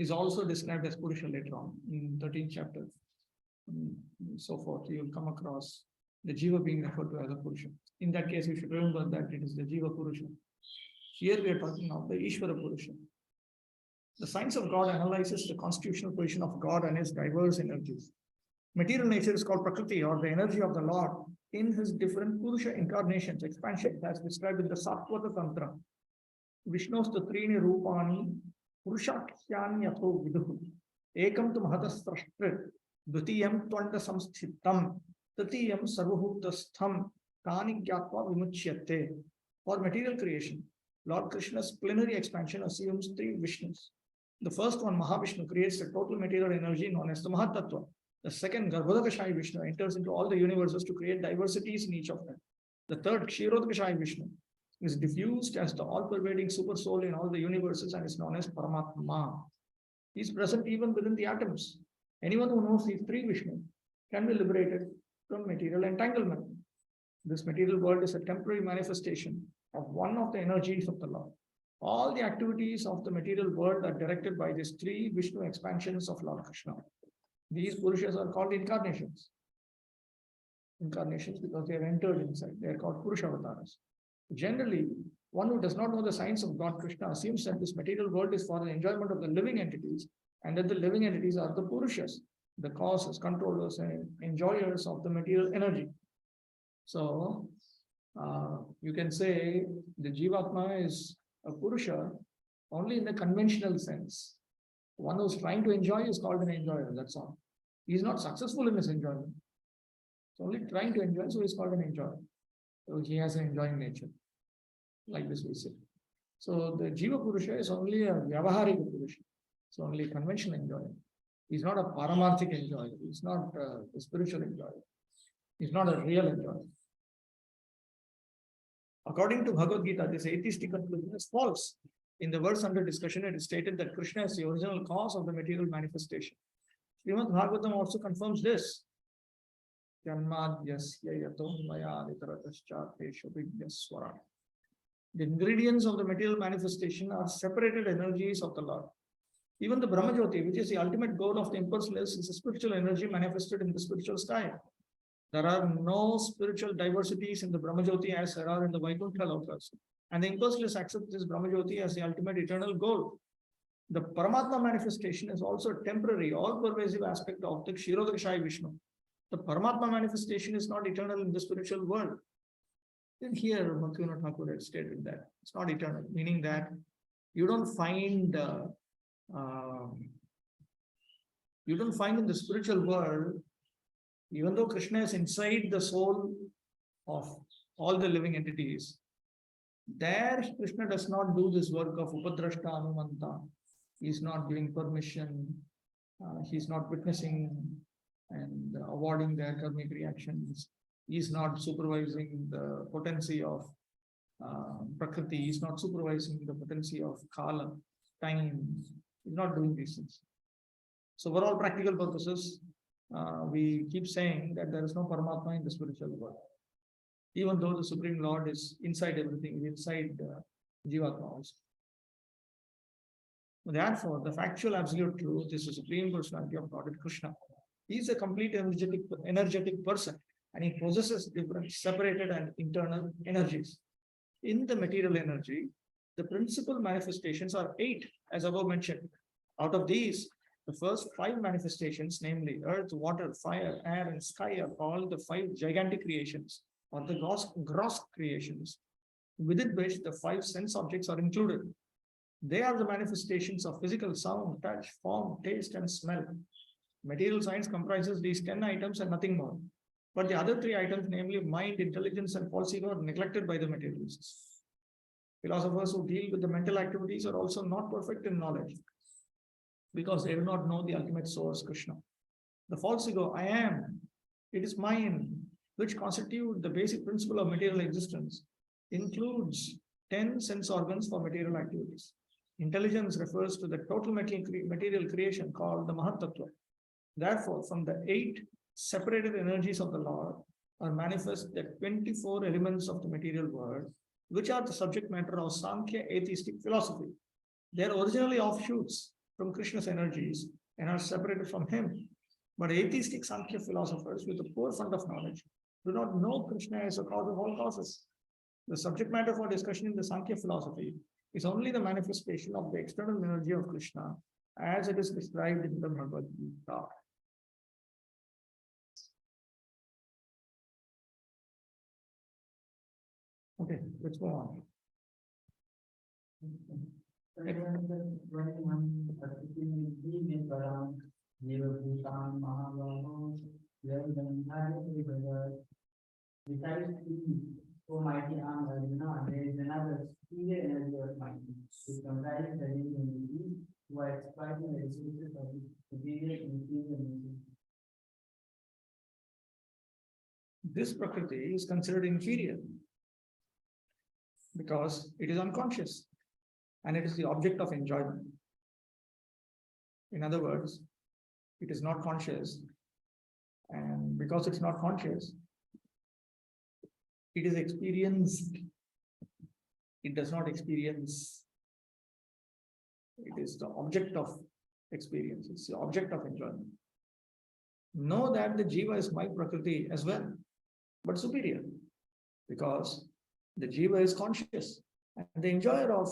is also described as Purusha later on in 13th chapter. And so forth, you will come across the Jiva being referred to as a Purusha. In that case, you should remember that it is the Jiva Purusha. Here we are talking of the Ishvara Purusha. The science of God analyzes the constitutional position of God and his diverse energies. Material nature is called Prakriti, or the energy of the Lord, in his different Purusha incarnations, expansions, as described in the Sattvata Tantra. Vishnu's Tatrini Rupani Purushakyanyatho Viduhu Ekam tu Mahatastrashtrit Dutiyam Twanda Samsthitam Tatiyam Sarvabhutastham Kani Gyatva Vimuchyate. For material creation, Lord Krishna's plenary expansion assumes 3 Vishnus. The first one, Mahavishnu, creates the total material energy known as the Mahatattva. The second, Garbhodakashayi Vishnu, enters into all the universes to create diversities in each of them. The third, Kshirodakashayi Vishnu, is diffused as the all-pervading super soul in all the universes and is known as Paramatma. He is present even within the atoms. Anyone who knows these 3 Vishnu can be liberated from material entanglement. This material world is a temporary manifestation of one of the energies of the Lord. All the activities of the material world are directed by these 3 Vishnu expansions of Lord Krishna. These Purushas are called incarnations. incarnations because they have entered inside. They are called Purusha avatars. Generally, one who does not know the science of God Krishna assumes that this material world is for the enjoyment of the living entities and that the living entities are the Purushas, the causes, controllers, and enjoyers of the material energy. So, you can say the Jivatma is a Purusha only in the conventional sense. One who's trying to enjoy is called an enjoyer, that's all. He is not successful in his enjoyment. He's only trying to enjoy, so he's called an enjoyer. So he has an enjoying nature. Like this we say. So the Jiva Purusha is only a Vyavaharika Purusha. It's only a conventional enjoyer. He's not a Paramarthik enjoyer. He's not a spiritual enjoyer. He's not a real enjoyer. According to Bhagavad Gita, this atheistic conclusion is false. In the verse under discussion, it is stated that Krishna is the original cause of the material manifestation. Srimad Bhagavatam also confirms this. The ingredients of the material manifestation are separated energies of the Lord. Even the Brahmajyoti, which is the ultimate goal of the impulseless, is a spiritual energy manifested in the spiritual sky. There are no spiritual diversities in the Brahmajyoti as there are in the Vaikuntha Lokas. And the impulseless accept this Brahmajyoti as the ultimate eternal goal. The Paramatma manifestation is also a temporary, all-pervasive aspect of the Kshirodakshai Vishnu. The Paramatma manifestation is not eternal in the spiritual world. Then here, Bhaktivinoda Thakur had stated that it's not eternal, meaning that you don't find in the spiritual world, even though Krishna is inside the soul of all the living entities, there Krishna does not do this work of Upadrashta Anumanta. He is not giving permission, he is not witnessing and awarding their karmic reactions. He is not supervising the potency of Prakriti. He is not supervising the potency of Kala, time. He is not doing these things. So for all practical purposes, we keep saying that there is no Paramatma in the spiritual world. Even though the Supreme Lord is inside everything, inside Jivatma also. Therefore, the factual absolute truth is the Supreme Personality of God, Krishna. He is a complete energetic person, and he possesses different separated and internal energies. In the material energy, the principal manifestations are 8, as above mentioned. Out of these, the first 5 manifestations, namely earth, water, fire, air, and sky, are called the 5 gigantic creations, or the gross creations, within which the 5 sense objects are included. They are the manifestations of physical sound, touch, form, taste, and smell. Material science comprises these 10 items and nothing more. But the other 3 items, namely mind, intelligence, and false ego, are neglected by the materialists. Philosophers who deal with the mental activities are also not perfect in knowledge, because they do not know the ultimate source, Krishna. The false ego, I am, it is mine, which constitute the basic principle of material existence, includes 10 sense organs for material activities. Intelligence refers to the total material creation called the Mahatattva. Therefore, from the 8 separated energies of the Lord are manifest the 24 elements of the material world, which are the subject matter of Sankhya atheistic philosophy. They are originally offshoots from Krishna's energies and are separated from him. But atheistic Sankhya philosophers with a poor fund of knowledge do not know Krishna as a cause of all causes. The subject matter for discussion in the Sankhya philosophy is only the manifestation of the external energy of Krishna as it is described in the Bhagavad Gita. Okay, let's go on. Besides these, O mighty Arjuna, there is another superior energy of mind, which comprises the living entities who are exploiting the resources of the superior and inferior energy. This Prakriti is considered inferior because it is unconscious and it is the object of enjoyment. In other words, it is not conscious, and because it's not conscious, it is experienced. It does not experience. It is the object of experience. It's the object of enjoyment. Know that the Jiva is my Prakriti as well. but superior, because the jiva is conscious and the enjoyer of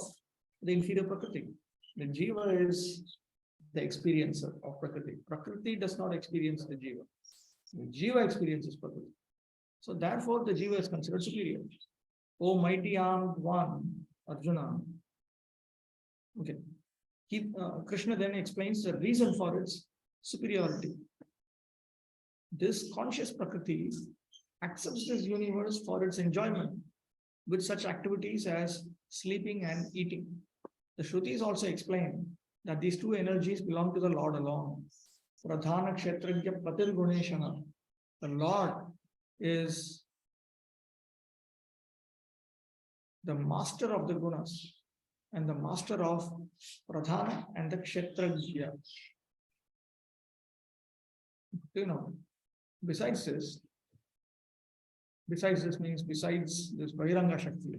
the inferior prakriti. The jiva is the experiencer of prakriti. Prakriti does not experience the jiva. The jiva experiences prakriti. So therefore, the jiva is considered superior. O mighty armed one, Arjuna. Okay. Krishna then explains the reason for its superiority. This conscious prakriti accepts this universe for its enjoyment with such activities as sleeping and eating. The Shrutis also explain that these two energies belong to the Lord alone. Pradhana Kshetrajya Patir Guneshana. The Lord is the master of the gunas and the master of Pradhana and the Kshetrajya. Besides this means besides this Gauranga Shakti,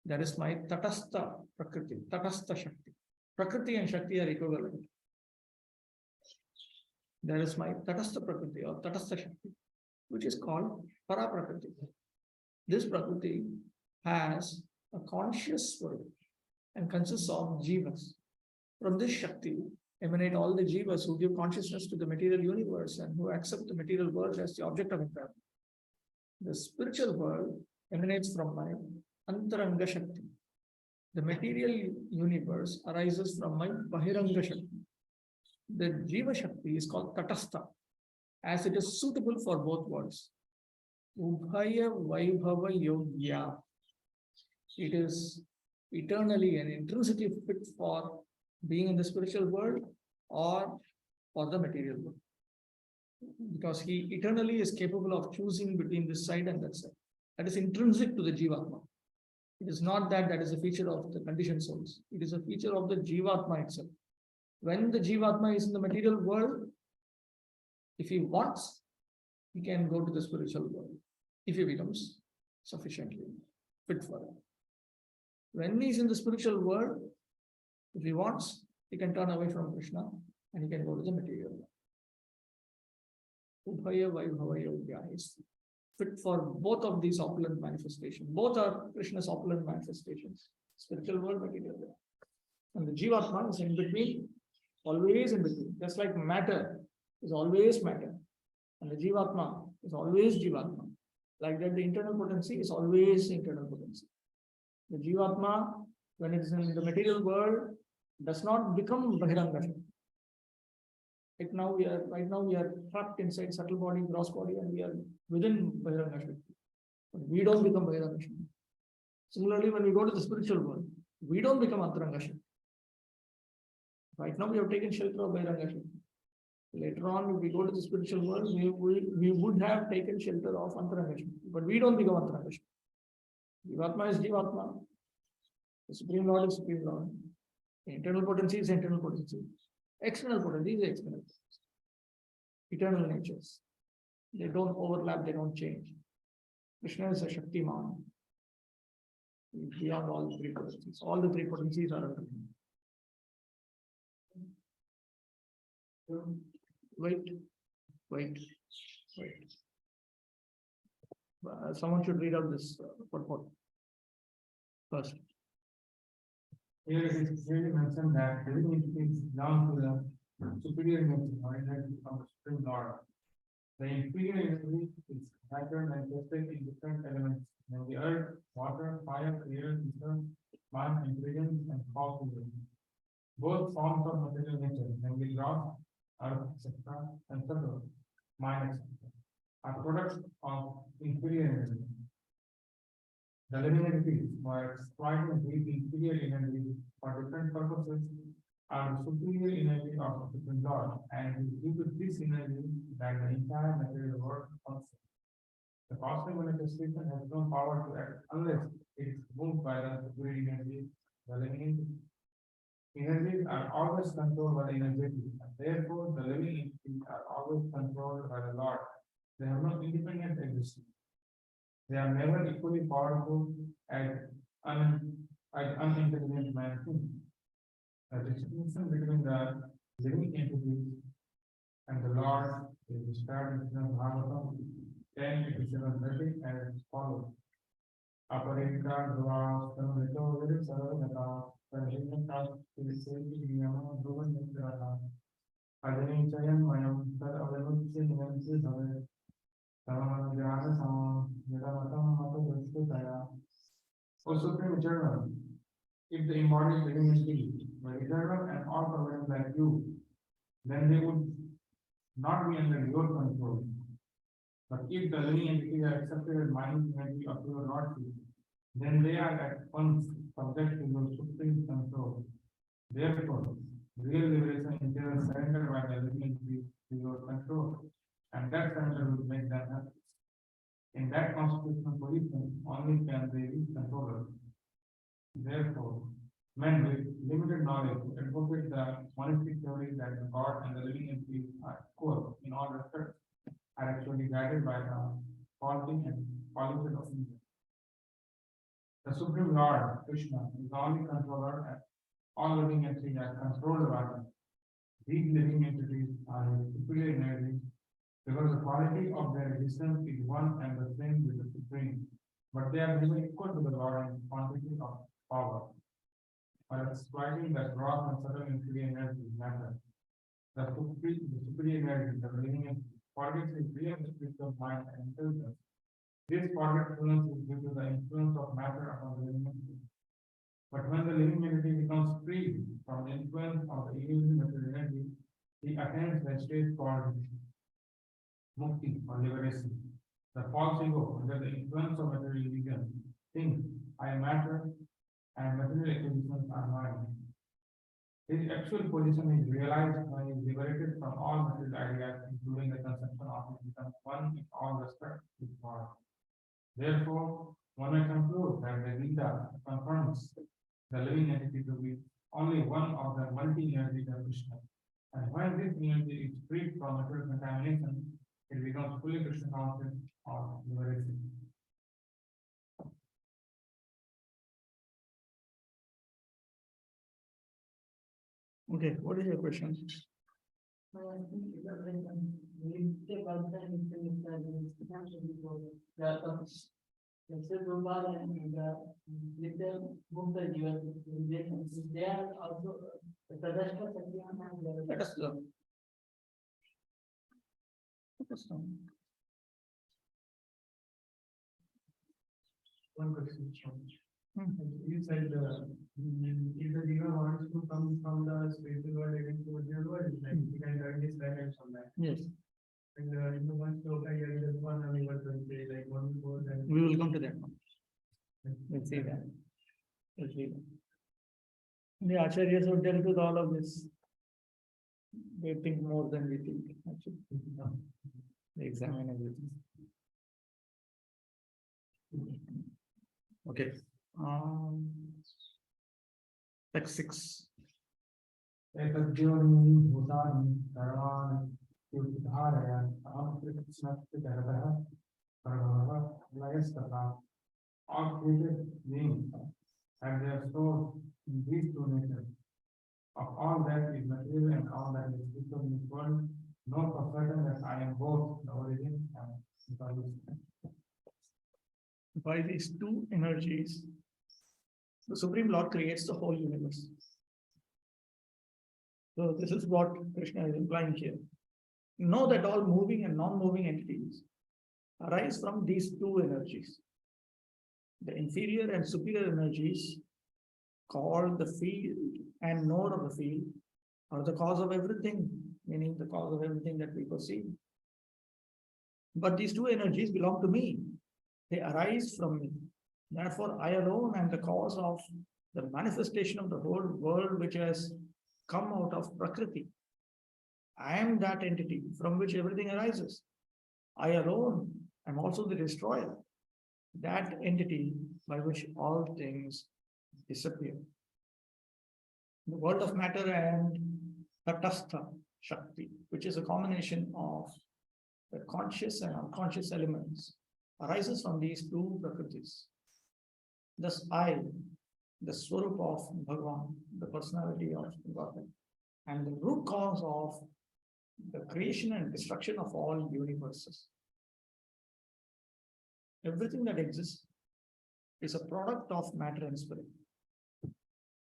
there is my Tatastha Prakriti, Tatastha Shakti. Prakriti and Shakti are equivalent. There is my Tatastha Prakriti or Tatastha Shakti, which is called Para Prakriti. This Prakriti has a conscious world and consists of jivas. From this Shakti emanate all the jivas who give consciousness to the material universe and who accept the material world as the object of endeavor. The spiritual world emanates from my Antaranga Shakti. The material universe arises from my Bahiranga Shakti. The Jiva Shakti is called Tatastha, as it is suitable for both worlds. Ubhaya Vaibhava Yogya. It is eternally and intrinsically fit for being in the spiritual world or for the material world. Because he eternally is capable of choosing between this side and that side. That is intrinsic to the Jivatma. It is not that is a feature of the conditioned souls. It is a feature of the Jivatma itself. When the Jivatma is in the material world, if he wants, he can go to the spiritual world, if he becomes sufficiently fit for it. When he is in the spiritual world, if he wants, he can turn away from Krishna and he can go to the material world. Ubhaya Vaibhava Yogya is fit for both of these opulent manifestations. Both are Krishna's opulent manifestations, spiritual world, material world. And the Jivatma is in between, always in between. Just like matter is always matter, and the Jivatma is always Jivatma. Like that, the internal potency is always internal potency. The Jivatma, when it is in the material world, does not become Bahiranga. Right now we are trapped inside subtle body, gross body, and we are within Bahiranga Shakti. But we don't become Bahiranga Shakti. Similarly, when we go to the spiritual world, we don't become Antaranga Shakti. Right now we have taken shelter of Bahiranga Shakti. Later on, if we go to the spiritual world, we would have taken shelter of Antaranga Shakti. But we don't become Antaranga Shakti. Jivatma is Jivatma. The Supreme Lord is Supreme Lord. The internal potency is internal potency. External potency is external potency. Eternal natures. They don't overlap, they don't change. Krishna is a Shaktiman. Beyond all the three potencies. All the three potencies are under him. Wait. Someone should read out this purport first. Here it is clearly mentioned that living entities belong to the superior nature, or energy from the Supreme Lord. The inferior energy is patterned and tested in different elements, namely earth, water, fire, air, ether, mind, ingredients, and fog. Both forms of material nature, namely gross, earth, etc., and subtle, mind, etc., are products of inferior energy. The living entities, by exploiting these inferior energy for different purposes, are the superior energy of the Supreme Lord, and it is due to this energy that the entire material world functions. The cosmic manifestation has no power to act unless it is moved by the superior energy, the living entity. Energies are always controlled by the energetic, and therefore the living entities are always controlled by the Lord. They have no independent existence. They are never equally powerful as unintelligent man. The distinction between the living entities and the Lord is described in the Bhagavatam 10:87:30 as follows. Aparika Dvas Tamrito Virit Saravata Sarhinata Tiriseti Niyama Dhuvan Nitrana Adani Chayan Mayam Tad Avanuchi Niyansi Dhave Tavamana Jana Sama Nidamatam Mata Vishutaya. O Supreme Eternal, if the embodied living entity were eternal and all permanent like you, then they would not be under your control. But if the living entities are accepted as minute energy of your lordship, then they are at once subject to your supreme control. Therefore, real liberation entails surrender by the living entity to your control, and that surrender will make them happy. In that constitutional position, only can they be controllers. Therefore, men with limited knowledge advocate the monastic theory that the God and the living entities are equal in all respects, are actually guided by the faulty and polluted opinion. The Supreme Lord, Krishna, is the only controller and all living entities are controlled by him. These living entities are his superior energy because the quality of their existence is one and the same with the Supreme, but they are never equal to the Lord in quantity of power. By exploiting the gross and subtle inferior energy matter, the superior energy, the living entity, forgets his real spiritual mind and intelligence. This forgetfulness is due to the influence of matter upon the living entity. But when the living entity becomes free from the influence of the illusion material energy, he attains the state called mukti or liberation. The false ego, under the influence of material illusion, thinks I am matter and material acquisitions are mine. His actual position is realized when he is liberated from all material ideas, including the conception of it becomes one in all respects with God. Therefore, one may conclude that the Gita confirms the living entity to be only one of the multi-energies of Krishna. And when this energy is freed from material contamination, it becomes fully Krishna conscious or liberation. Okay, what is your question? They are also Let us learn. Let us learn. One question. You said if the jiva wants to come from the spiritual world again to the world, like he can learn his balance on that. Yes, And in the one sloka here, there's one animal can say like one more than. we will come to that one. We'll see that. We'll see that. The acharyas would deal with all of this. They think more than we think, actually. They examine everything. Okay. Text 6. एतद्योनि भूतानि सर्वाणि युद्धारय अकृत्स्नत्तिकरतः प्रभवः लयस्तथा. All created beings have their source in these two natures. Of all that is material and all that is spiritual in this world, know for certain that I am both the origin and the solution. By these two energies, the Supreme Lord creates the whole universe. So this is what Krishna is implying here. Know that all moving and non-moving entities arise from these two energies. The inferior and superior energies, called the field and node of the field, are the cause of everything, meaning the cause of everything that we perceive. But these two energies belong to me. They arise from me. Therefore, I alone am the cause of the manifestation of the whole world which has come out of Prakriti. I am that entity from which everything arises. I alone am also the destroyer, that entity by which all things disappear. The world of matter and Tatastha Shakti, which is a combination of the conscious and unconscious elements, arises from these two Prakritis. Thus, I, the Swarup of Bhagavan, the personality of Godhead, and the root cause of the creation and destruction of all universes. Everything that exists is a product of matter and spirit.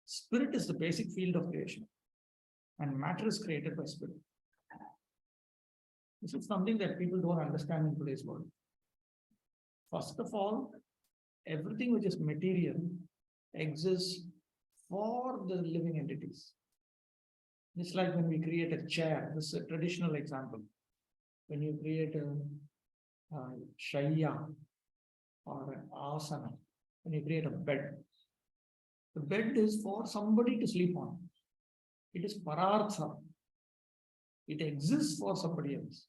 Spirit is the basic field of creation, and matter is created by spirit. This is something that people don't understand in today's world. First of all, everything which is material exists for the living entities. Just like when we create a chair, this is a traditional example. When you create a shayya or an asana, when you create a bed, the bed is for somebody to sleep on. It is parartha. It exists for somebody else.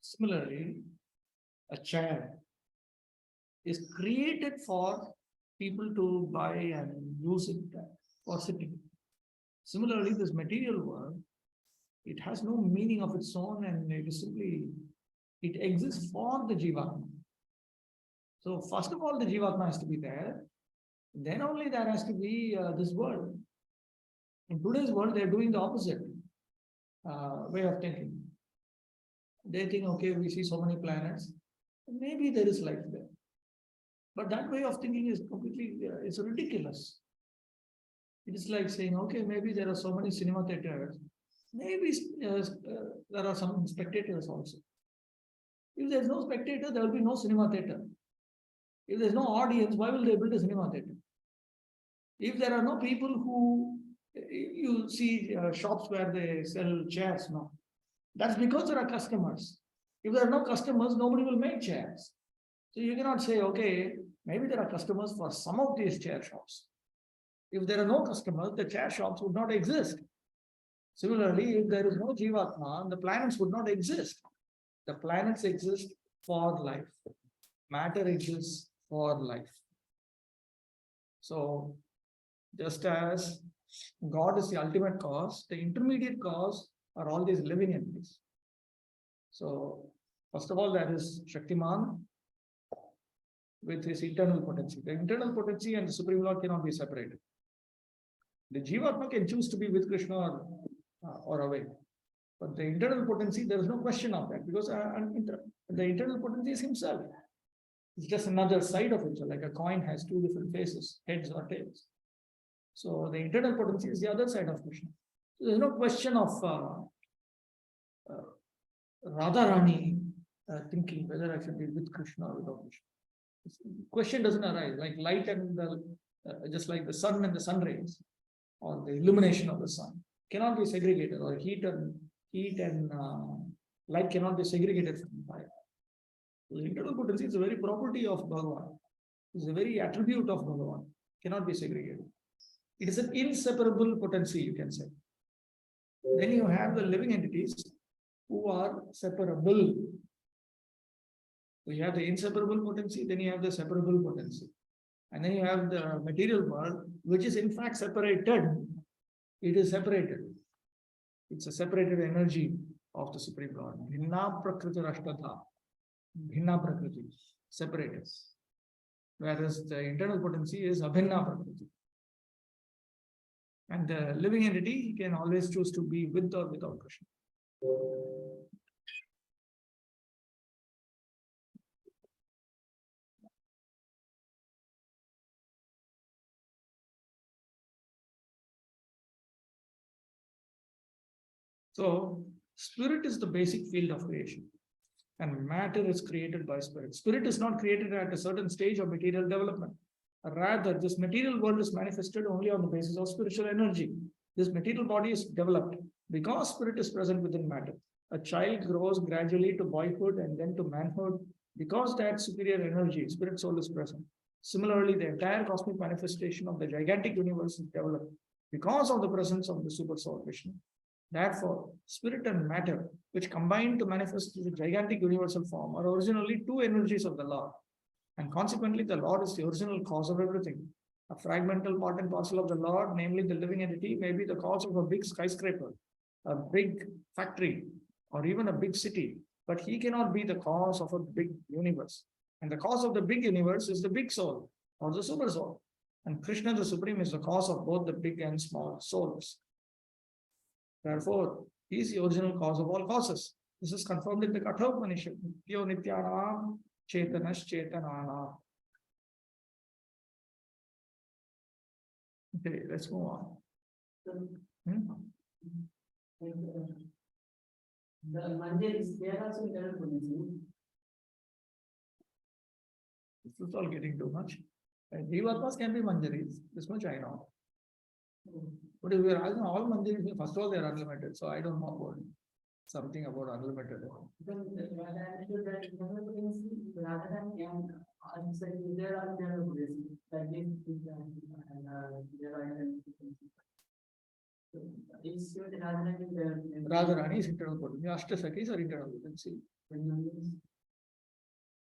Similarly, a chair is created for people to buy and use it for sitting. Similarly, this material world, it has no meaning of its own, and it is simply, it exists for the Jivatma. So first of all, the Jivatma has to be there. Then only there has to be this world. In today's world, they're doing the opposite way of thinking. They think, okay, we see so many planets, maybe there is life there. But that way of thinking is completely, it's ridiculous. It is like saying, okay, maybe there are so many cinema theaters, maybe there are some spectators also. If there's no spectator, there will be no cinema theater. If there's no audience, why will they build a cinema theater? If there are no people who, you see shops where they sell chairs, no. That's because there are customers. If there are no customers, nobody will make chairs. So you cannot say, okay, maybe there are customers for some of these chair shops. If there are no customers, the chair shops would not exist. Similarly, if there is no Jivatma, the planets would not exist. The planets exist for life. Matter exists for life. So, just as God is the ultimate cause, the intermediate cause are all these living entities. So, first of all, there is Shaktiman with his internal potency. The internal potency and the Supreme Lord cannot be separated. The Jivatma can choose to be with Krishna or away. But the internal potency, there is no question of that, because the internal potency is himself. It's just another side of it, like a coin has two different faces, heads or tails. So the internal potency is the other side of Krishna. So there's no question of Radharani thinking whether I should be with Krishna or without Krishna. Question doesn't arise, like light and just like the sun and the sun rays, or the illumination of the sun cannot be segregated, or heat and light cannot be segregated from fire. The internal potency is a very property of Bhagavan. It's a very attribute of Bhagavan. Cannot be segregated. It is an inseparable potency, you can say. Then you have the living entities who are separable. So you have the inseparable potency, then you have the separable potency. And then you have the material world, which is in fact separated. It is separated. It's a separated energy of the Supreme Lord. Bhinna prakriti rashtadha. Bhinna prakriti, separated. Whereas the internal potency is abhinna prakriti. And the living entity can always choose to be with or without Krishna. So, spirit is the basic field of creation, and matter is created by spirit. Spirit is not created at a certain stage of material development. Rather, this material world is manifested only on the basis of spiritual energy. This material body is developed because spirit is present within matter. A child grows gradually to boyhood and then to manhood because that superior energy, spirit soul, is present. Similarly, the entire cosmic manifestation of the gigantic universe is developed because of the presence of the super soul Krishna. Therefore, spirit and matter, which combine to manifest the gigantic universal form, are originally two energies of the Lord. And consequently, the Lord is the original cause of everything. A fragmental part and parcel of the Lord, namely the living entity, may be the cause of a big skyscraper, a big factory, or even a big city, but he cannot be the cause of a big universe. And the cause of the big universe is the big soul, or the super soul. And Krishna, the Supreme, is the cause of both the big and small souls. Therefore, he is the original cause of all causes. This is confirmed in the Katha Upanishad. Nityo Nityanam Chetanas Chetananam. Okay, let's move on. Hmm? The Manjaris, they are also internal potency. This is all getting too much. Jivatmas can be Manjaris, this much I know. But if we are asking all Manjaris, first of all, they are unlimited. So I don't know about something about unlimited. Because what I understood that internal potency, rather than there are internal potency. Like this, and there are internal potency. So it's still rather than Radharani is internal potency. Ashtasakis are internal potency.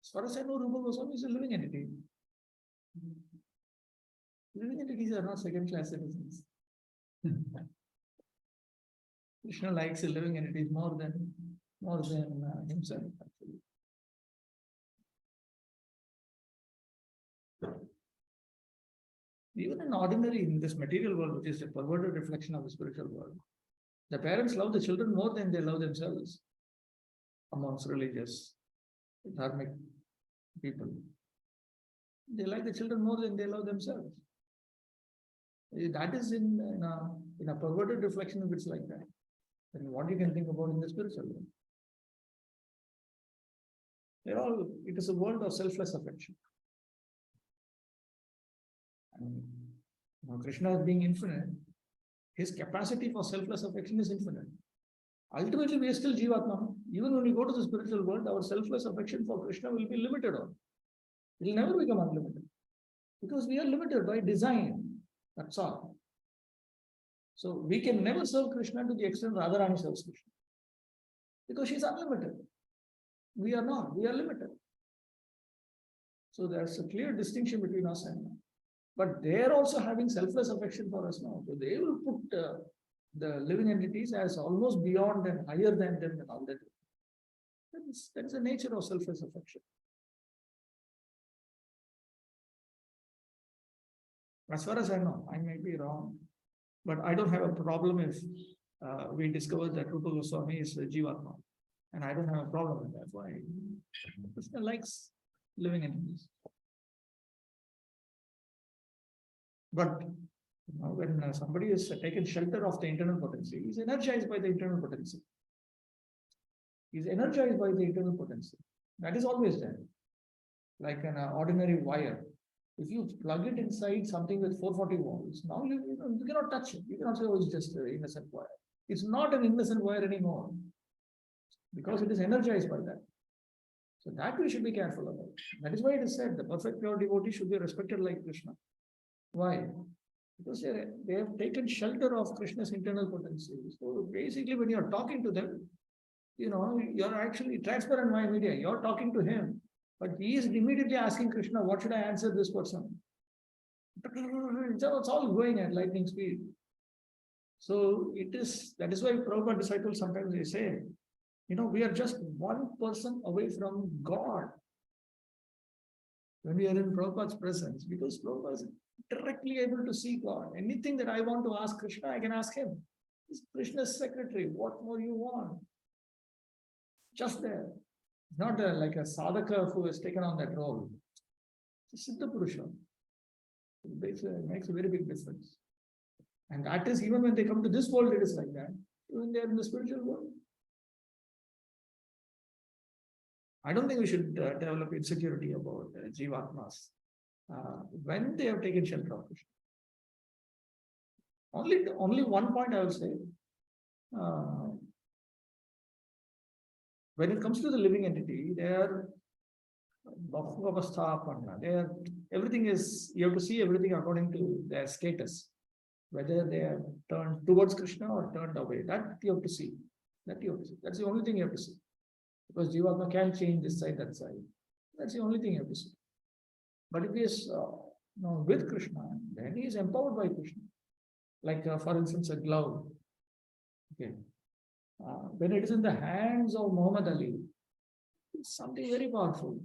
As far as I know, Rupa Goswami is a living entity. Living entities are not second-class citizens. Krishna likes a living entities more than himself. Actually, even in this material world, which is a perverted reflection of the spiritual world, the parents love the children more than they love themselves. Amongst religious, dharmic people, they like the children more than they love themselves. That is in a perverted reflection if it's like that. Then what you can think about in the spiritual world? It is a world of selfless affection. And, Krishna being infinite, his capacity for selfless affection is infinite. Ultimately, we are still Jivatma. Even when we go to the spiritual world, our selfless affection for Krishna will be limited on. It will never become unlimited. Because we are limited by design. That's all. So we can never serve Krishna to the extent Radharani serves Krishna. Because she is unlimited. We are not. We are limited. So there's a clear distinction between us and them. But they are also having selfless affection for us now. So they will put the living entities as almost beyond and higher than them and all that. That is the nature of selfless affection. As far as I know, I may be wrong, but I don't have a problem if we discover that Rupa Goswami is a Jivatma. And I don't have a problem with that. Why? Krishna likes living entities. But when somebody is taken shelter of the internal potency, he is energized by the internal potency. He is energized by the internal potency. That is always there. Like an ordinary wire. If you plug it inside something with 440 volts, now you cannot touch it. You cannot say, oh, it's just an innocent wire. It's not an innocent wire anymore. Because it is energized by that. So that we should be careful about. That is why it is said the perfect pure devotee should be respected like Krishna. Why? Because they have taken shelter of Krishna's internal potency. So basically, when you are talking to them, you're actually transparent by media. You're talking to him, but he is immediately asking Krishna, what should I answer this person? It's all going at lightning speed. So that is why Prabhupada disciples sometimes they say, we are just one person away from God. When we are in Prabhupada's presence, because Prabhupada is directly able to see God. Anything that I want to ask Krishna, I can ask him. He's Krishna's secretary. What more you want? Just there. It's not like a sadhaka who has taken on that role. It's a Siddha Purusha. It makes a very big difference. And that is even when they come to this world, it is like that. Even they are in the spiritual world. I don't think we should develop insecurity about Jivatmas when they have taken shelter of Krishna. Only one point I will say. When it comes to the living entity, they are everything is, you have to see everything according to their status. Whether they are turned towards Krishna or turned away. That you have to see. That's the only thing you have to see. Because Jivatma can change this side, that side. That's the only thing you have to see. But if he is with Krishna, then he is empowered by Krishna. Like, for instance, a glove. Okay. When it is in the hands of Muhammad Ali, it's something very powerful.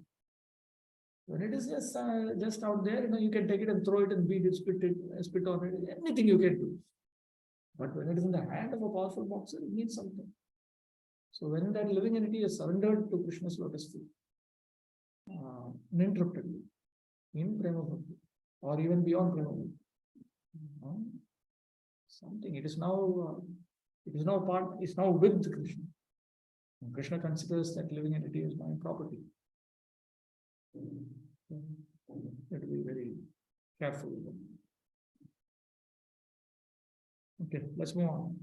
When it is just out there, you can take it and throw it and beat it, spit on it, anything you can do. But when it is in the hand of a powerful boxer, it means something. So when that living entity is surrendered to Krishna's lotus feet, uninterruptedly, in Prema Bhakti, or even beyond Prema Bhakti, something, it is now part, it's now with Krishna. And Krishna considers that living entity as my property. Have to be very careful. Okay, let's move on.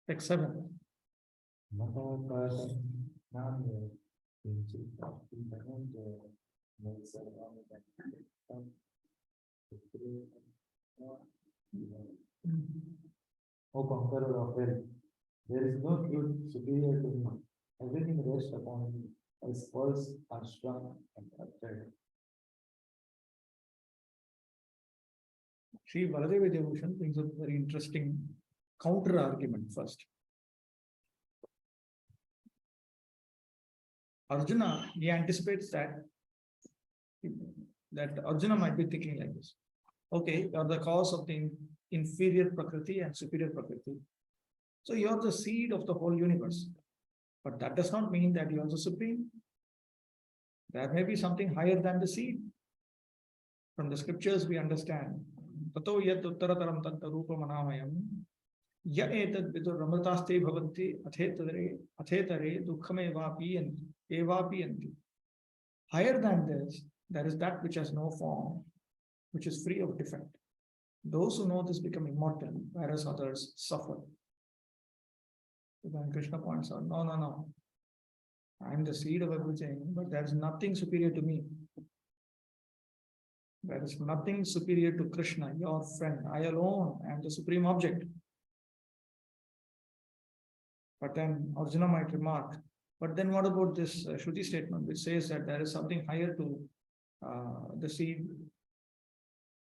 Text 7. O conqueror of hell, there is no truth superior to me. Everything rests upon me. As pearls are strung and are threaded. Sri Baladeva Devushan brings up a very interesting counter argument first. Arjuna, he anticipates that Arjuna might be thinking like this. Okay, you are the cause of the inferior Prakriti and superior Prakriti. So you are the seed of the whole universe. But that does not mean that you are the supreme. There may be something higher than the seed. From the scriptures we understand. Tato yad uttarataram tanta rupa manamayam ya etad vidur ramrataste bhavanti athetare dukkhame evapiyanti. Higher than this, there is that which has no form, which is free of defect. Those who know this become immortal, whereas others suffer. So then Krishna points out, no. I am the seed of everything, but there is nothing superior to me. There is nothing superior to Krishna, your friend. I alone am the supreme object. But then Arjuna might remark, but then what about this Shruti statement which says that there is something higher to the seed?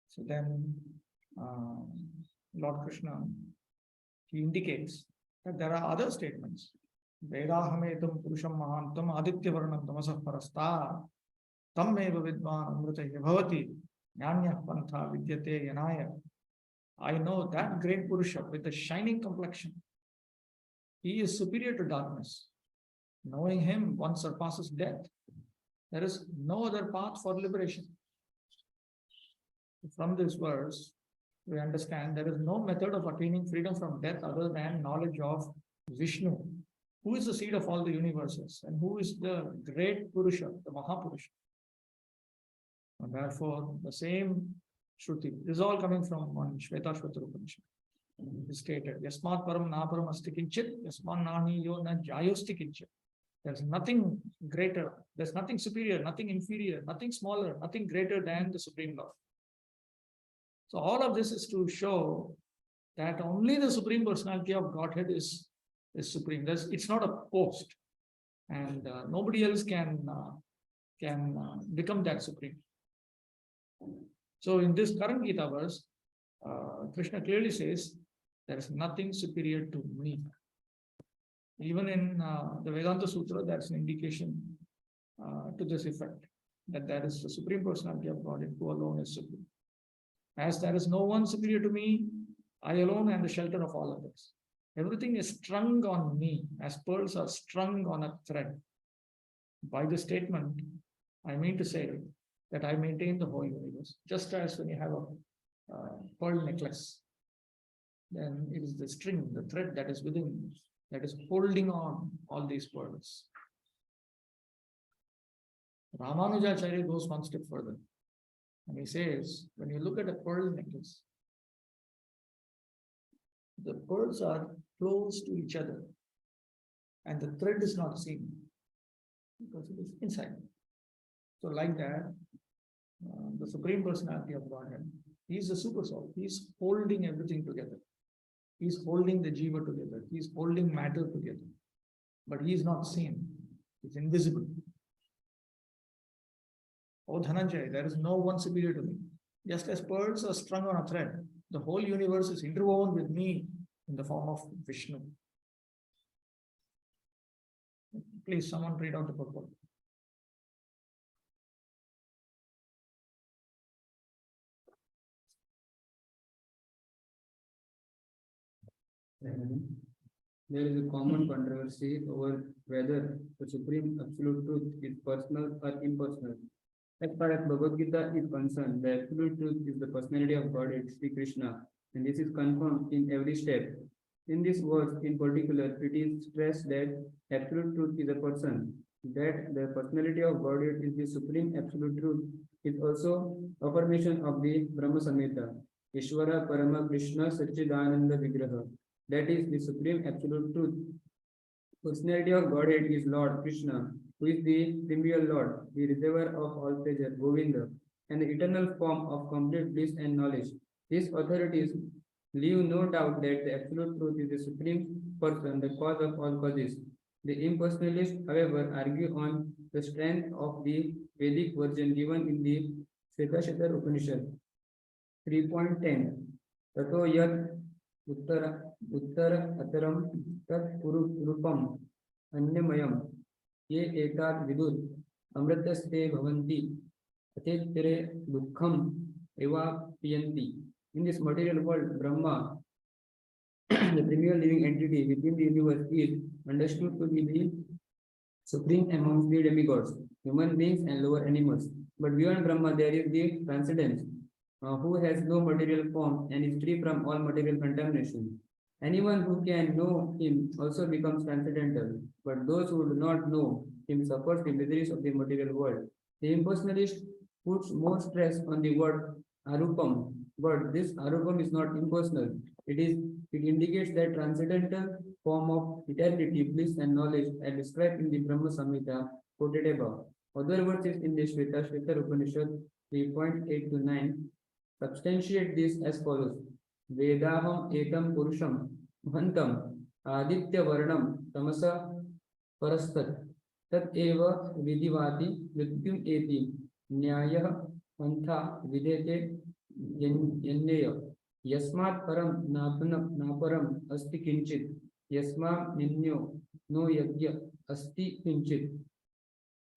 So then Lord Krishna, he indicates that there are other statements. Vedahametam purusham mahantam aditya varnam tamasah parasta tam eva vidvan amritaya bhavati nyanya pantha vidyate yanaya. I know that great Purusha with the shining complexion. He is superior to darkness. Knowing him, one surpasses death. There is no other path for liberation. From this verse, we understand there is no method of attaining freedom from death other than knowledge of Vishnu, who is the seed of all the universes and who is the great Purusha, the Mahapurusha. And therefore, the same Shruti, this is all coming from one Shvetashvatara Upanishad. It is stated, Yasmat param na param asti kinchit, Yasman nani yo na jayosti kinchit. There's nothing greater, there's nothing superior, nothing inferior, nothing smaller, nothing greater than the Supreme Lord. So all of this is to show that only the Supreme Personality of Godhead is supreme. It's not a post, and nobody else can become that supreme. So in this current Gita verse, Krishna clearly says, there is nothing superior to me. Even in the Vedanta Sutra, there's an indication to this effect, that there is the Supreme Personality of God who alone is supreme. As there is no one superior to me, I alone am the shelter of all others. Everything is strung on me, as pearls are strung on a thread. By this statement, I mean to say that I maintain the whole universe. Just as when you have a pearl necklace, then it is the string, the thread that is within, that is holding on all these pearls. Ramanujacharya goes one step further. And he says, when you look at a pearl necklace, the pearls are close to each other and the thread is not seen because it is inside. So like that, the Supreme Personality of Godhead, he is the super soul. He is holding everything together. He is holding the jiva together. He is holding matter together. But he is not seen. He is invisible. Oh Dhananjay, there is no one superior to me. Just as pearls are strung on a thread, the whole universe is interwoven with me in the form of Vishnu. Please, someone read out the purport. There is a common controversy over whether the supreme absolute truth is personal or impersonal. As far as Bhagavad Gita is concerned, the absolute truth is the personality of Godhead, Sri Krishna, and this is confirmed in every step. In this verse in particular, it is stressed that absolute truth is a person, that the personality of Godhead is the supreme absolute truth, is also affirmation of the Brahma Samhita, Ishvara Parama Krishna Satchidananda Vigraha, that is the supreme absolute truth. Personality of Godhead is Lord Krishna, who is the premier Lord, the reservoir of all pleasure, Govinda, and the eternal form of complete bliss and knowledge. These authorities leave no doubt that the absolute truth is the supreme person, the cause of all causes. The impersonalists, however, argue on the strength of the Vedic version given in the Shvetashvatar Upanishad. 3.10 Tato yat उत्तर अतरम तत्पुरुपम अन्यमयम ये एतात विदुर अमृतस्ते भवन्ति अतेत्रे दुःखम एवाप्यन्ति. In this material world, Brahma, the premier living entity within the universe, is understood to be the supreme amongst the demigods, human beings and lower animals. But beyond Brahma, there is the transcendence, who has no material form and is free from all material contamination. Anyone who can know him also becomes transcendental, but those who do not know him suffers the miseries of the material world. The impersonalist puts more stress on the word arupam, but this arupam is not impersonal. It indicates that transcendental form of eternity, bliss, and knowledge as described in the Brahma Samhita quoted above. Other verses in the Shvetashvatar Upanishad 3.8 to 9 substantiate this as follows. Vedaham etam purusham bhantam aditya varnam tamasa parastat tat eva vidivati mrityum eti nyayah pantha videte yanneya yasmat param naparam asti kinchit yasma ninyo no yagya asti kinchit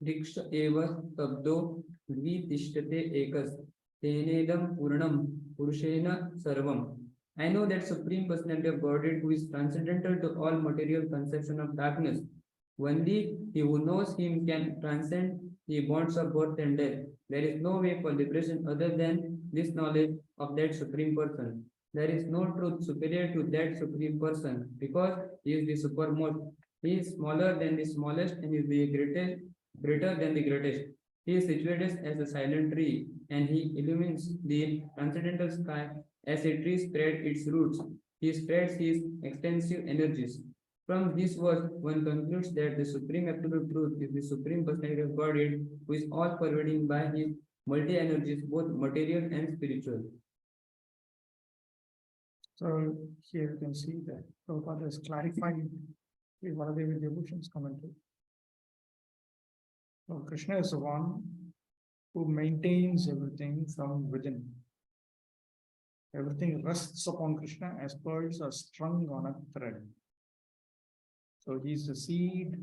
diksha eva tabdo dvitishtete ekas tenedam purnam purushena sarvam. I know that supreme personality of Godhead who is transcendental to all material conception of darkness. Only he who knows him can transcend the bonds of birth and death. There is no way for liberation other than this knowledge of that supreme person. There is no truth superior to that supreme person because he is the supermost. He is smaller than the smallest and is the greater than the greatest. He is situated as a silent tree, and he illumines the transcendental sky as a tree spreads its roots. He spreads his extensive energies. From this verse, one concludes that the supreme absolute truth is the supreme personality of Godhead, who is all pervading by his multi-energies, both material and spiritual. So here you can see that Prabhupada is clarifying one of the devotions commentary. So Krishna is the one who maintains everything from within. Everything rests upon Krishna as pearls are strung on a thread. So he's the seed,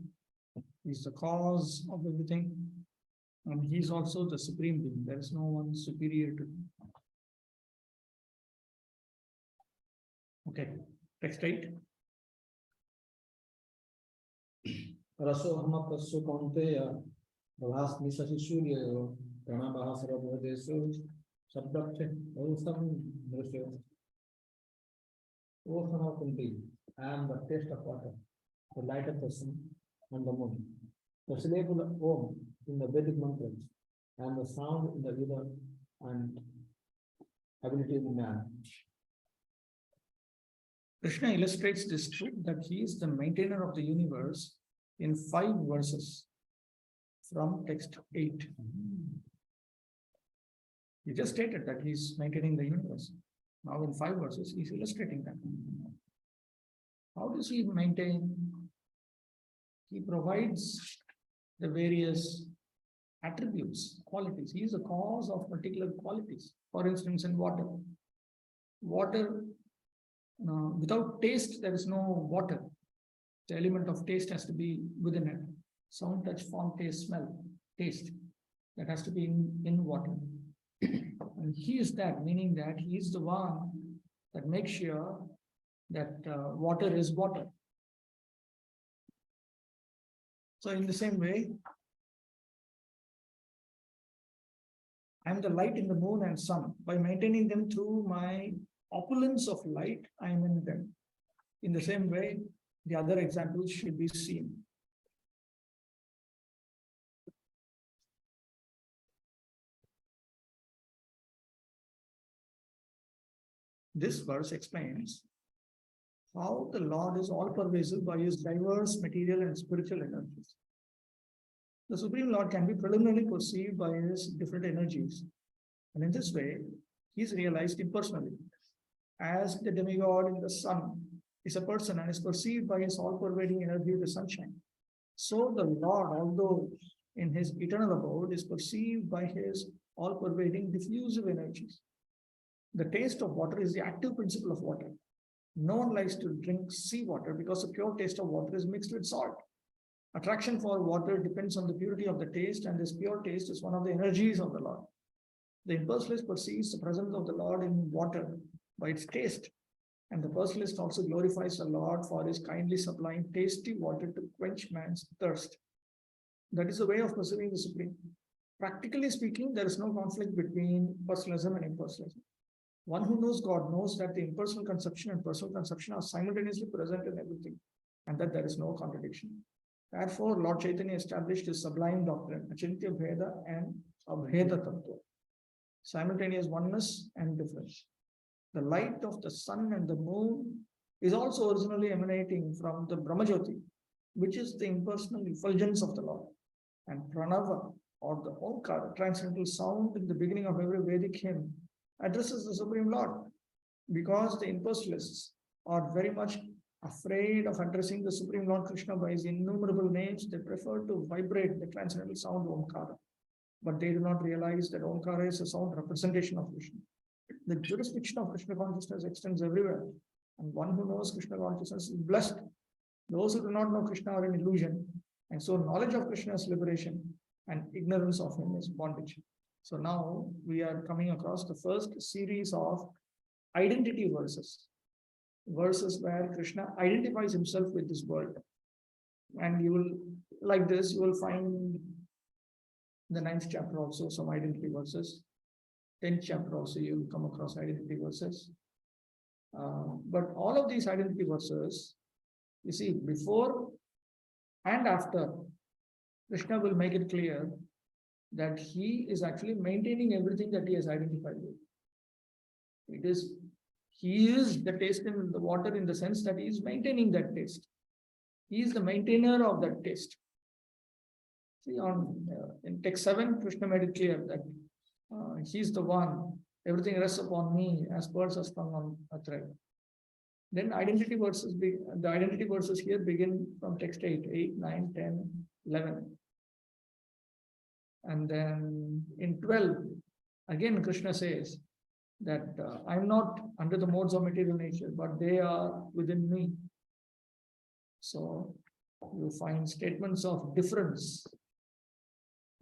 he's the cause of everything, and he's also the supreme being. There is no one superior to him. Okay, text 8. रसो हम पशु कौन्तेय प्रभास्मि शशि सूर्ययो प्रणवः सर्वभूतेषु शब्दस्य औषधं दृश्यो. O son of Kunti, I am the taste of water, the light of the sun and the moon, the syllable of Om in the Vedic mantras, and the sound in the ear and ability in man. Krishna illustrates this truth that he is the maintainer of the universe in 5 verses from text 8. He just stated that he's maintaining the universe. Now in 5 verses, he's illustrating that. How does he maintain? He provides the various attributes, qualities. He is the cause of particular qualities. For instance, in water. Water, without taste, there is no water. The element of taste has to be within it. Sound, touch, form, taste, smell, taste. That has to be in water. And he is that, meaning that he is the one that makes sure that water is water. So in the same way, I am the light in the moon and sun. By maintaining them through my opulence of light, I am in them. In the same way, the other examples should be seen. This verse explains how the Lord is all pervasive by his diverse material and spiritual energies. The Supreme Lord can be preliminarily perceived by his different energies, and in this way, he is realized impersonally. As the demigod in the sun is a person and is perceived by his all-pervading energy, the sunshine, so the Lord, although in his eternal abode, is perceived by his all-pervading diffusive energies. The taste of water is the active principle of water. No one likes to drink seawater because the pure taste of water is mixed with salt. Attraction for water depends on the purity of the taste, and this pure taste is one of the energies of the Lord. The impersonalist perceives the presence of the Lord in water by its taste, and the personalist also glorifies the Lord for his kindly supplying tasty water to quench man's thirst. That is the way of perceiving the Supreme. Practically speaking, there is no conflict between personalism and impersonalism. One who knows God knows that the impersonal conception and personal conception are simultaneously present in everything, and that there is no contradiction. Therefore, Lord Chaitanya established his sublime doctrine, Achintya Bheda and Abheda Tattva, simultaneous oneness and difference. The light of the sun and the moon is also originally emanating from the Brahmajyoti, which is the impersonal effulgence of the Lord. And Pranava, or the Omkara, transcendental sound in the beginning of every Vedic hymn, addresses the Supreme Lord. Because the impersonalists are very much afraid of addressing the Supreme Lord Krishna by his innumerable names, they prefer to vibrate the transcendental sound Omkara. But they do not realize that Omkara is a sound representation of Krishna. The jurisdiction of Krishna consciousness extends everywhere, and one who knows Krishna consciousness is blessed. Those who do not know Krishna are in illusion, and so knowledge of Krishna is liberation, and ignorance of him is bondage. So now we are coming across the first series of identity verses, verses where Krishna identifies himself with this world. And you will, like this, you will find in the 9th chapter also some identity verses. 10th chapter also you will come across identity verses. But all of these identity verses, you see, before and after, Krishna will make it clear that he is actually maintaining everything that he has identified with. He is the taste in the water in the sense that he is maintaining that taste. He is the maintainer of that taste. See, in text 7, Krishna made it clear that he's the one, everything rests upon me as pearls are strung on a thread. Then the identity verses here begin from text 8, 9, 10, 11. And then in 12, again Krishna says that I'm not under the modes of material nature, but they are within me. So you find statements of difference,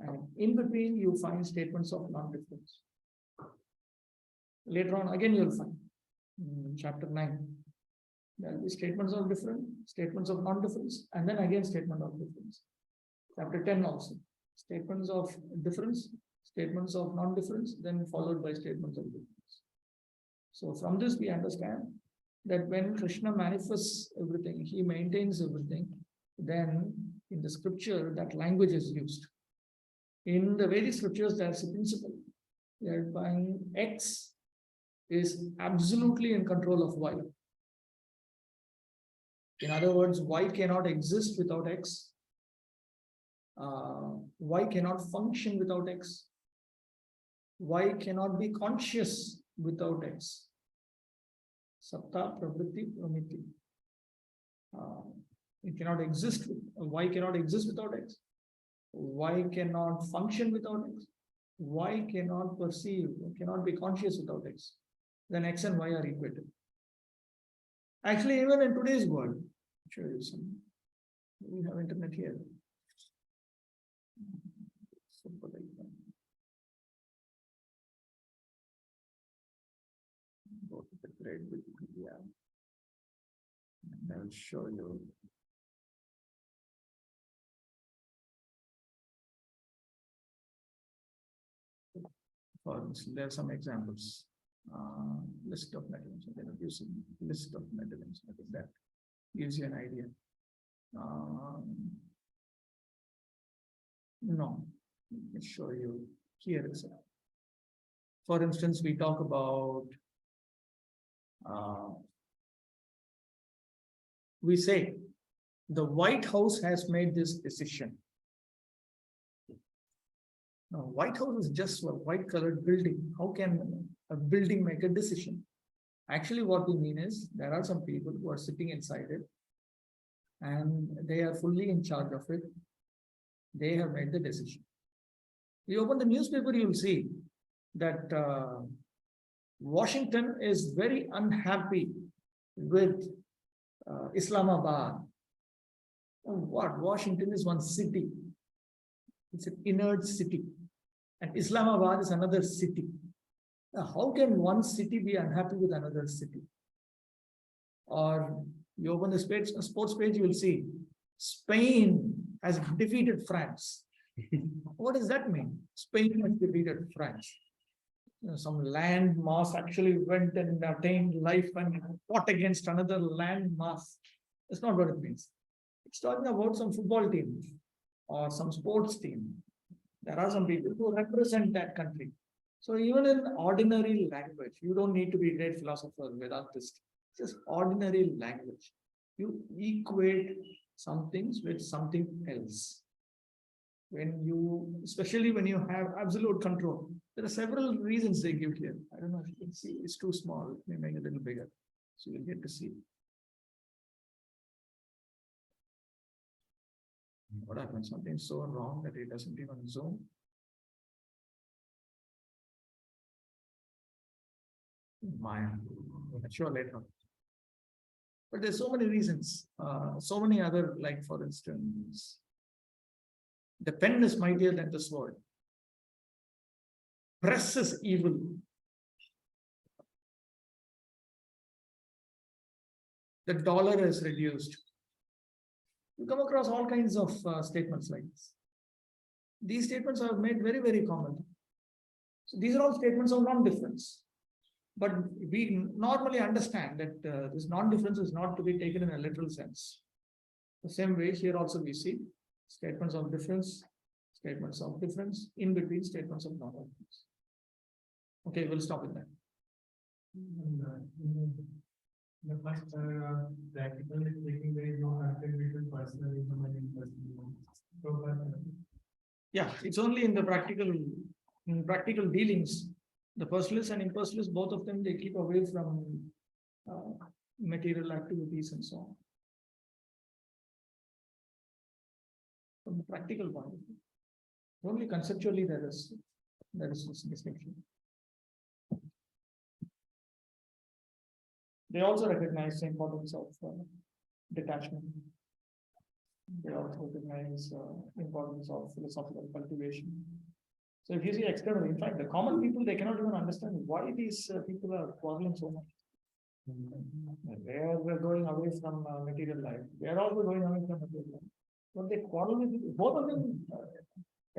and in between you find statements of non-difference. Later on, again you'll find in chapter 9, there will be statements of difference, statements of non-difference, and then again statement of difference. Chapter 10 also, statements of difference, statements of non-difference, then followed by statements of difference. So from this we understand that when Krishna manifests everything, he maintains everything, then in the scripture that language is used. In the Vedic scriptures, there's a principle whereby X is absolutely in control of Y. In other words, Y cannot exist without X. Y cannot function without X. Y cannot be conscious without X. Satta, Pravritti, Pramiti. It cannot exist. Y cannot exist without X. Y cannot function without X. Y cannot perceive, cannot be conscious without X. Then X and Y are equated. Actually, even in today's world, I'll show you some. We have internet here. Simple example. Go to the thread with India. And I will show you. For instance, there are some examples. List of metals. They are using list of metals. I think that gives you an idea. No, let me show you here is. For instance, we talk about. We say the White House has made this decision. Now, White House is just a white colored building. How can a building make a decision? Actually, what we mean is there are some people who are sitting inside it and they are fully in charge of it. They have made the decision. You open the newspaper, you will see that Washington is very unhappy with Islamabad. What? Washington is one city. It's an inert city. And Islamabad is another city. Now, how can one city be unhappy with another city? Or you open the sports page, you will see Spain has defeated France. What does that mean? Spain has defeated France. Some land mass actually went and attained life and fought against another land mass. That's not what it means. It's talking about some football team or some sports team. There are some people who represent that country. So even in ordinary language, you don't need to be a great philosopher, Vedantist. Just ordinary language. You equate some things with something else. When you, especially when you have absolute control, there are several reasons they give here. I don't know if you can see, it's too small. Let me make it a little bigger so you'll get to see. What happens? Something so wrong that it doesn't even zoom. Sure, later on. But there's so many reasons, so many other, like for instance, the pen is mightier than the sword. Press is evil. The dollar is reduced. You come across all kinds of statements like this. These statements are made very, very common. So these are all statements of non-difference. But we normally understand that this non-difference is not to be taken in a literal sense. The same way here also we see statements of difference, in between statements of non-difference. Okay, we'll stop with that. The first paragraph, practically speaking, there is no conflict between personalism and impersonalism. Yeah, it's only in the practical dealings. The personalists and impersonalists, both of them, they keep away from material activities and so on. From the practical point of view, only conceptually there is this distinction. They also recognize the importance of detachment. They also recognize the importance of philosophical cultivation. So if you see externally, in fact, the common people, they cannot even understand why these people are quarreling so much. They are going away from material life. They are also going away from material life. But they quarrel with both of them.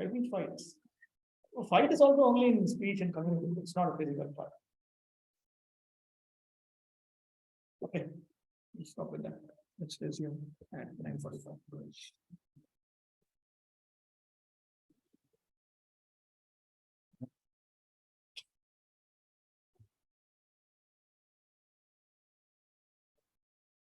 Every fights. So fight is also only in speech and communication. It's not a physical fight. Okay, let's stop with that. Let's resume at 9:45.